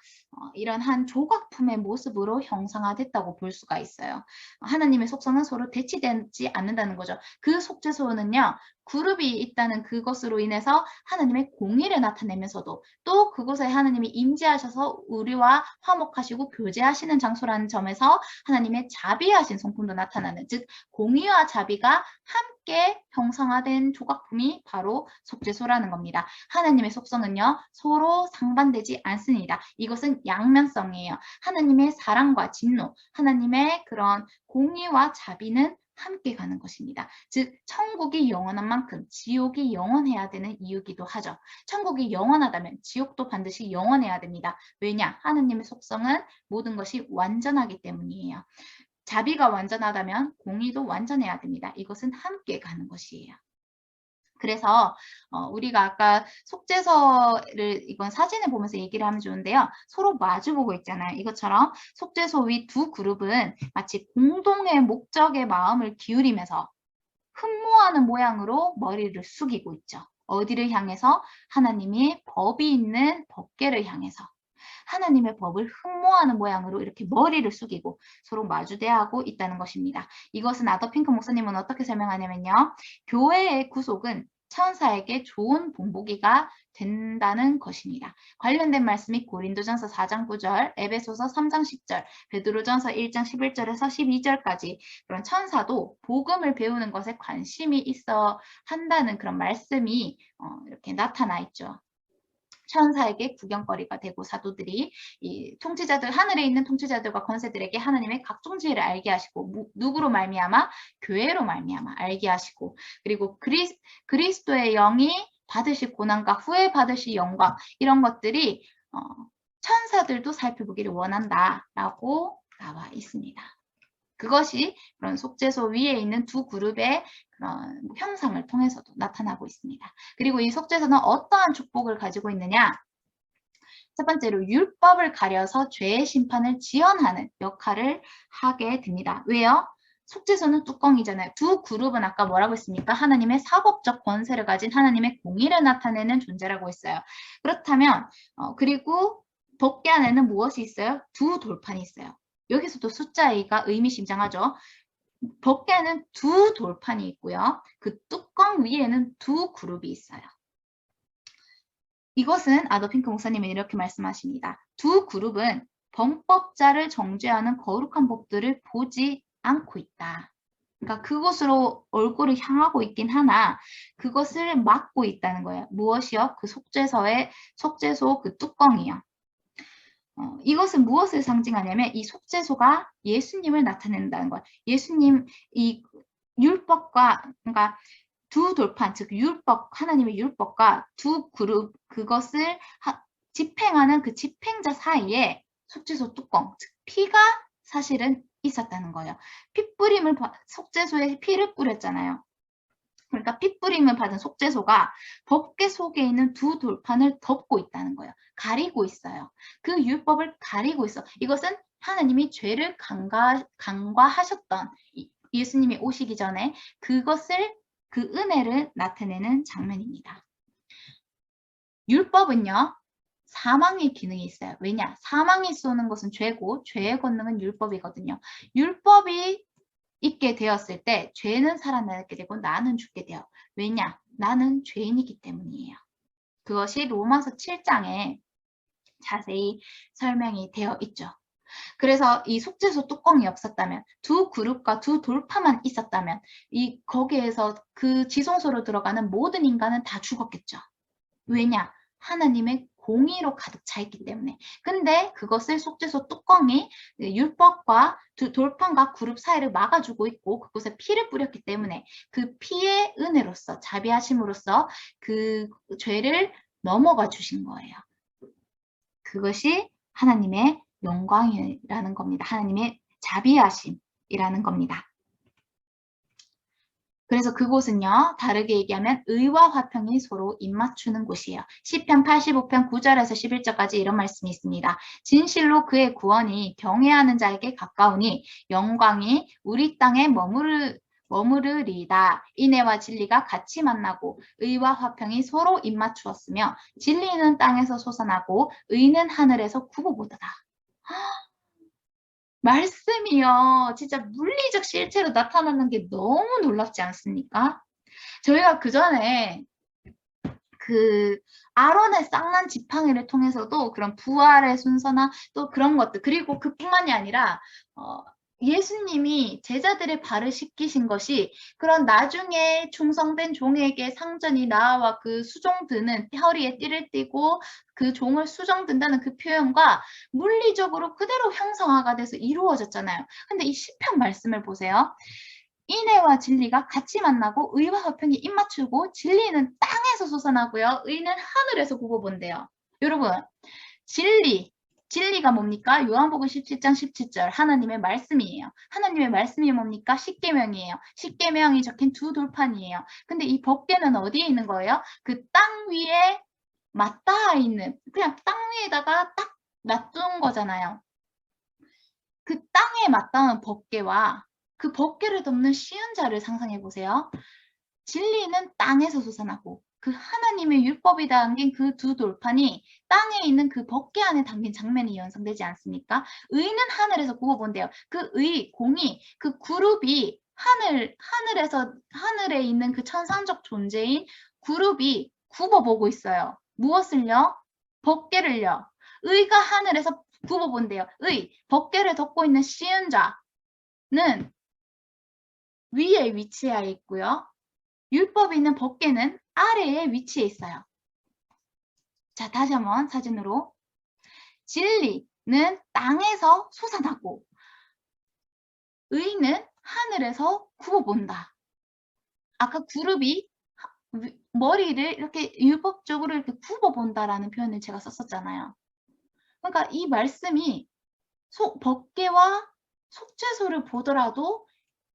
이런 한 조각품의 모습으로 형상화됐다고 볼 수가 있어요. 하나님의 속성은 서로 대치되지 않는다는 거죠. 그 속죄소는요, 그룹이 있다는 그것으로 인해서 하나님의 공의를 나타내면서도 또 그곳에 하나님이 임재하셔서 우리와 화목하시고 교제하시는 장소라는 점에서 하나님의 자비하신 성품도 나타나는, 즉 공의와 자비가 함께 형상화된 조각품이 바로 속죄소라는 겁니다. 하나님의 속성은요, 서로 상반되지 않습니다. 이것은 양면성이에요. 하나님의 사랑과 진노, 하나님의 그런 공의와 자비는 함께 가는 것입니다. 즉 천국이 영원한 만큼 지옥이 영원해야 되는 이유기도 하죠. 천국이 영원하다면 지옥도 반드시 영원해야 됩니다. 왜냐? 하나님의 속성은 모든 것이 완전하기 때문이에요. 자비가 완전하다면 공의도 완전해야 됩니다. 이것은 함께 가는 것이에요. 그래서 우리가 아까 속죄서를 이건 사진을 보면서 얘기를 하면 좋은데요. 서로 마주보고 있잖아요. 이것처럼 속죄소 위 두 그룹은 마치 공동의 목적에 마음을 기울이면서 흠모하는 모양으로 머리를 숙이고 있죠. 어디를 향해서? 하나님이 법이 있는 법궤를 향해서. 하나님의 법을 흠모하는 모양으로 이렇게 머리를 숙이고 서로 마주대하고 있다는 것입니다. 이것은 아더핑크 목사님은 어떻게 설명하냐면요. 교회의 구속은 천사에게 좋은 본보기가 된다는 것입니다. 관련된 말씀이 고린도전서 4장 9절, 에베소서 3장 10절, 베드로전서 1장 11절에서 12절까지 그런 천사도 복음을 배우는 것에 관심이 있어 한다는 그런 말씀이 이렇게 나타나 있죠. 천사에게 구경거리가 되고 사도들이 이 통치자들, 하늘에 있는 통치자들과 권세들에게 하나님의 각종 지혜를 알게 하시고, 누구로 말미암아? 교회로 말미암아 알게 하시고, 그리고 그리스도의 영이 받으실 고난과 후에 받으실 영광, 이런 것들이 천사들도 살펴보기를 원한다라고 나와 있습니다. 그것이 그런 속죄소 위에 있는 두 그룹의 그런 형상을 통해서도 나타나고 있습니다. 그리고 이 속죄소는 어떠한 축복을 가지고 있느냐? 첫 번째로 율법을 가려서 죄의 심판을 지연하는 역할을 하게 됩니다. 왜요? 속죄소는 뚜껑이잖아요. 두 그룹은 아까 뭐라고 했습니까? 하나님의 사법적 권세를 가진 하나님의 공의를 나타내는 존재라고 했어요. 그렇다면 그리고 법궤 안에는 무엇이 있어요? 두 돌판이 있어요. 여기서도 숫자 2가 의미심장하죠. 법궤는 두 돌판이 있고요. 그 뚜껑 위에는 두 그룹이 있어요. 이것은 아더핑크 목사님은 이렇게 말씀하십니다. 두 그룹은 범법자를 정죄하는 거룩한 법들을 보지 않고 있다. 그러니까 그곳으로 얼굴을 향하고 있긴 하나 그것을 막고 있다는 거예요. 무엇이요? 그 속죄소 그 뚜껑이요. 이것은 무엇을 상징하냐면 이 속죄소가 예수님을 나타낸다는 거예요. 예수님 이 율법과 그러니까 두 돌판 즉 율법 하나님의 율법과 두 그룹 그것을 집행하는 그 집행자 사이에 속죄소 뚜껑 즉 피가 사실은 있었다는 거예요. 핏뿌림을 속죄소에 피를 뿌렸잖아요. 그러니까 핏뿌림을 받은 속죄소가 법궤 속에 있는 두 돌판을 덮고 있다는 거예요. 가리고 있어요. 그 율법을 가리고 있어. 이것은 하나님이 죄를 간과하셨던 예수님이 오시기 전에 그것을 그 은혜를 나타내는 장면입니다. 율법은요. 사망의 기능이 있어요. 왜냐? 사망이 쏘는 것은 죄고 죄의 권능은 율법이거든요. 율법이 있게 되었을 때 죄는 살아나게 되고 나는 죽게 돼요. 왜냐? 나는 죄인이기 때문이에요. 그것이 로마서 7장에 자세히 설명이 되어 있죠. 그래서 이 속죄소 뚜껑이 없었다면 두 그룹과 두 돌파만 있었다면 거기에서 그 지성소로 들어가는 모든 인간은 다 죽었겠죠. 왜냐? 하나님의 공의로 가득 차 있기 때문에. 근데 그것을 속죄소 뚜껑이 율법과 돌판과 그룹 사이를 막아주고 있고 그곳에 피를 뿌렸기 때문에 그 피의 은혜로서 자비하심으로써 그 죄를 넘어가 주신 거예요. 그것이 하나님의 영광이라는 겁니다. 하나님의 자비하심이라는 겁니다. 그래서 그곳은요. 다르게 얘기하면 의와 화평이 서로 입맞추는 곳이에요. 시편 85편 9절에서 11절까지 이런 말씀이 있습니다. 진실로 그의 구원이 경외하는 자에게 가까우니 영광이 우리 땅에 머무르리이다. 인애와 진리가 같이 만나고 의와 화평이 서로 입맞추었으며 진리는 땅에서 솟아나고 의는 하늘에서 굽어보더라. 말씀이요. 진짜 물리적 실체로 나타나는 게 너무 놀랍지 않습니까? 저희가 그 전에 그 아론의 쌍난 지팡이를 통해서도 그런 부활의 순서나 또 그런 것들, 그리고 그뿐만이 아니라 예수님이 제자들의 발을 씻기신 것이 그런 나중에 충성된 종에게 상전이 나와 그 수종드는 허리에 띠를 띠고 그 종을 수종든다는 그 표현과 물리적으로 그대로 형상화가 돼서 이루어졌잖아요. 근데 이 시편 말씀을 보세요. 인애와 진리가 같이 만나고 의와 화평이 입맞추고 진리는 땅에서 솟아나고요. 의는 하늘에서 굽어본대요. 여러분, 진리가 뭡니까? 요한복음 17장 17절 하나님의 말씀이에요. 하나님의 말씀이 뭡니까? 십계명이에요. 십계명이 적힌 두 돌판이에요. 근데 이 법궤는 어디에 있는 거예요? 그 땅 위에 맞닿아 있는, 그냥 땅 위에다가 딱 놔둔 거잖아요. 그 땅에 맞닿은 법궤와 그 법궤를 덮는 시은자를 상상해 보세요. 진리는 땅에서 솟아나고 그 하나님의 율법이 담긴 그 두 돌판이 땅에 있는 그 법궤 안에 담긴 장면이 연상되지 않습니까? 의는 하늘에서 굽어본대요. 그 의, 공이, 그 그룹이 하늘에 있는 그 천상적 존재인 그룹이 굽어보고 있어요. 무엇을요? 법궤를요. 의가 하늘에서 굽어본대요. 의, 법궤를 덮고 있는 시은자는 위에 위치해 있고요. 율법이 있는 법궤는 아래에 위치해 있어요. 자, 다시 한번 사진으로. 진리는 땅에서 솟아나고 의는 하늘에서 굽어본다. 아까 그룹이 머리를 이렇게 율법적으로 이렇게 굽어본다라는 표현을 제가 썼었잖아요. 그러니까 이 말씀이 법궤와 속죄소를 보더라도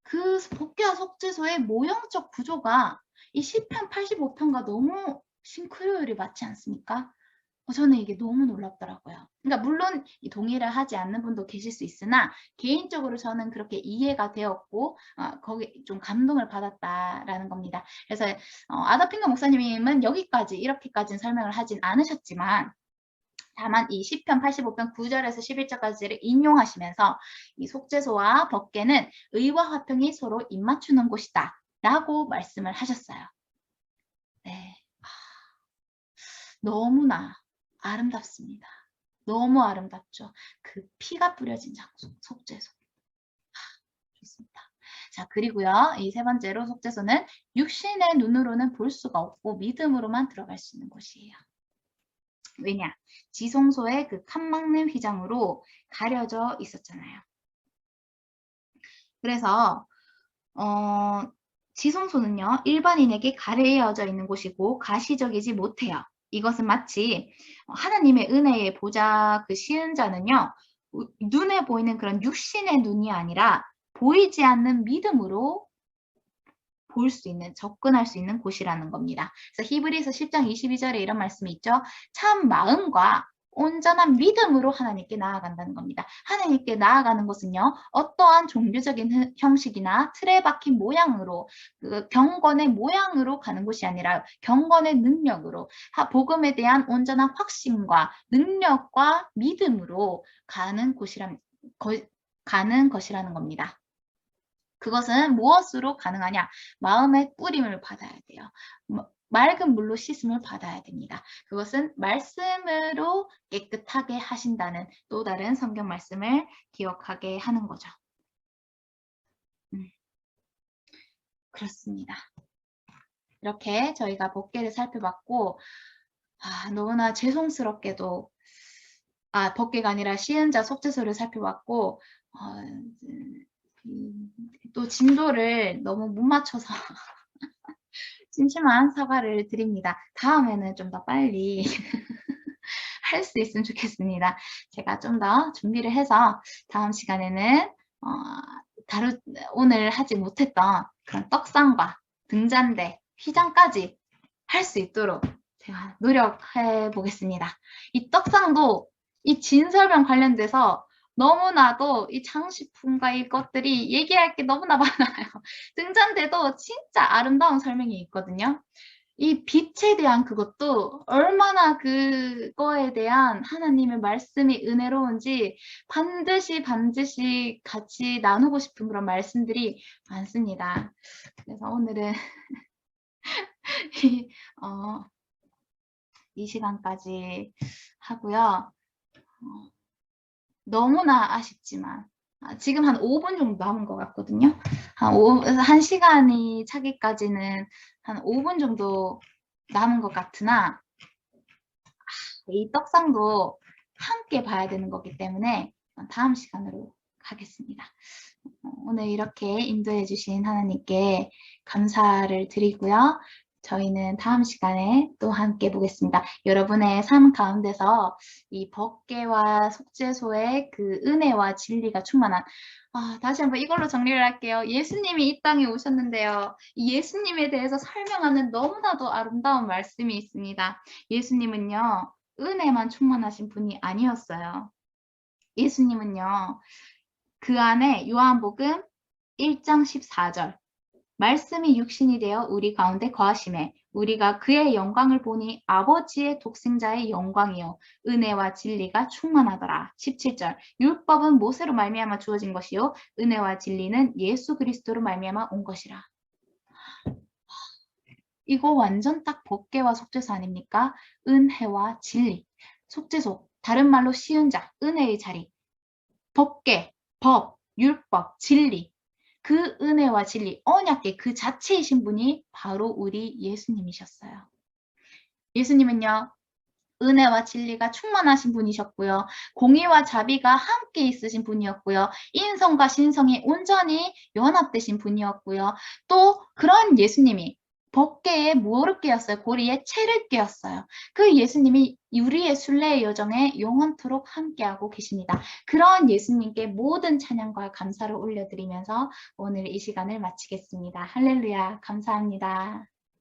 그 법궤와 속죄소의 모형적 구조가 이 시편 85편과 너무 싱크로율이 맞지 않습니까? 저는 이게 너무 놀랍더라고요. 그러니까 물론 동의를 하지 않는 분도 계실 수 있으나 개인적으로 저는 그렇게 이해가 되었고 거기 좀 감동을 받았다라는 겁니다. 그래서 아더핑거 목사님은 여기까지 이렇게까지는 설명을 하진 않으셨지만 다만 이 시편 85편 9절에서 11절까지를 인용하시면서 이 속죄소와 법궤는 의와 화평이 서로 입맞추는 곳이다 라고 말씀을 하셨어요. 네, 너무나 아름답습니다. 너무 아름답죠. 그 피가 뿌려진 장소, 속죄소. 좋습니다. 자, 그리고요. 이 세 번째로 속죄소는 육신의 눈으로는 볼 수가 없고 믿음으로만 들어갈 수 있는 곳이에요. 왜냐? 지성소의 그 칸막는 휘장으로 가려져 있었잖아요. 그래서 지성소는요. 일반인에게 가려져 있는 곳이고 가시적이지 못해요. 이것은 마치 하나님의 은혜의 보좌 그 시은자는요. 눈에 보이는 그런 육신의 눈이 아니라 보이지 않는 믿음으로 볼 수 있는, 접근할 수 있는 곳이라는 겁니다. 그래서 히브리서 10장 22절에 이런 말씀이 있죠. 참 마음과 온전한 믿음으로 하나님께 나아간다는 겁니다. 하나님께 나아가는 것은요. 어떠한 종교적인 형식이나 틀에 박힌 모양으로 그 경건의 모양으로 가는 것이 아니라 경건의 능력으로 복음에 대한 온전한 확신과 능력과 믿음으로 가는 것이라는 겁니다. 그것은 무엇으로 가능하냐? 마음의 뿌림을 받아야 돼요. 맑은 물로 씻음을 받아야 됩니다. 그것은 말씀으로 깨끗하게 하신다는 또 다른 성경 말씀을 기억하게 하는 거죠. 그렇습니다. 이렇게 저희가 법궤를 살펴봤고 너무나 죄송스럽게도 법궤가 아니라 시은자 속죄소를 살펴봤고 또 진도를 너무 못 맞춰서 심심한 사과를 드립니다. 다음에는 좀 더 빨리 할 수 있으면 좋겠습니다. 제가 좀 더 준비를 해서 다음 시간에는 오늘 하지 못했던 그런 떡상과 등잔대, 휘장까지 할 수 있도록 제가 노력해 보겠습니다. 이 떡상도 이 진설명 관련돼서 너무나도 이 장식품과 이것들이 얘기할 게 너무나 많아요. 등잔대도 진짜 아름다운 설명이 있거든요. 이 빛에 대한 그것도 얼마나 그거에 대한 하나님의 말씀이 은혜로운지 반드시 같이 나누고 싶은 그런 말씀들이 많습니다. 그래서 오늘은 이, 어, 이 시간까지 하고요. 너무나 아쉽지만 지금 한 5분 정도 남은 것 같거든요. 한 1시간이 차기까지는 한 5분 정도 남은 것 같으나 이 떡상도 함께 봐야 되는 거기 때문에 다음 시간으로 가겠습니다. 오늘 이렇게 인도해 주신 하나님께 감사를 드리고요. 저희는 다음 시간에 또 함께 보겠습니다. 여러분의 삶 가운데서 이 법궤와 속죄소의 그 은혜와 진리가 충만한 다시 한번 이걸로 정리를 할게요. 예수님이 이 땅에 오셨는데요. 이 예수님에 대해서 설명하는 너무나도 아름다운 말씀이 있습니다. 예수님은요. 은혜만 충만하신 분이 아니었어요. 예수님은요. 그 안에 요한복음 1장 14절 말씀이 육신이 되어 우리 가운데 거하심에 우리가 그의 영광을 보니 아버지의 독생자의 영광이요 은혜와 진리가 충만하더라. 17절 율법은 모세로 말미암아 주어진 것이요 은혜와 진리는 예수 그리스도로 말미암아 온 것이라. 이거 완전 딱 법궤와 속죄소 아닙니까? 은혜와 진리, 속죄소, 다른 말로 쉬운 자, 은혜의 자리, 법궤, 법, 율법, 진리, 그 은혜와 진리, 언약궤 그 자체이신 분이 바로 우리 예수님이셨어요. 예수님은요. 은혜와 진리가 충만하신 분이셨고요. 공의와 자비가 함께 있으신 분이었고요. 인성과 신성이 온전히 연합되신 분이었고요. 또 그런 예수님이 법궤에 뭐를 꿰었어요? 고리에 채를 꿰었어요. 그 예수님이 우리의 순례의 여정에 영원토록 함께하고 계십니다. 그런 예수님께 모든 찬양과 감사를 올려드리면서 오늘 이 시간을 마치겠습니다. 할렐루야, 감사합니다.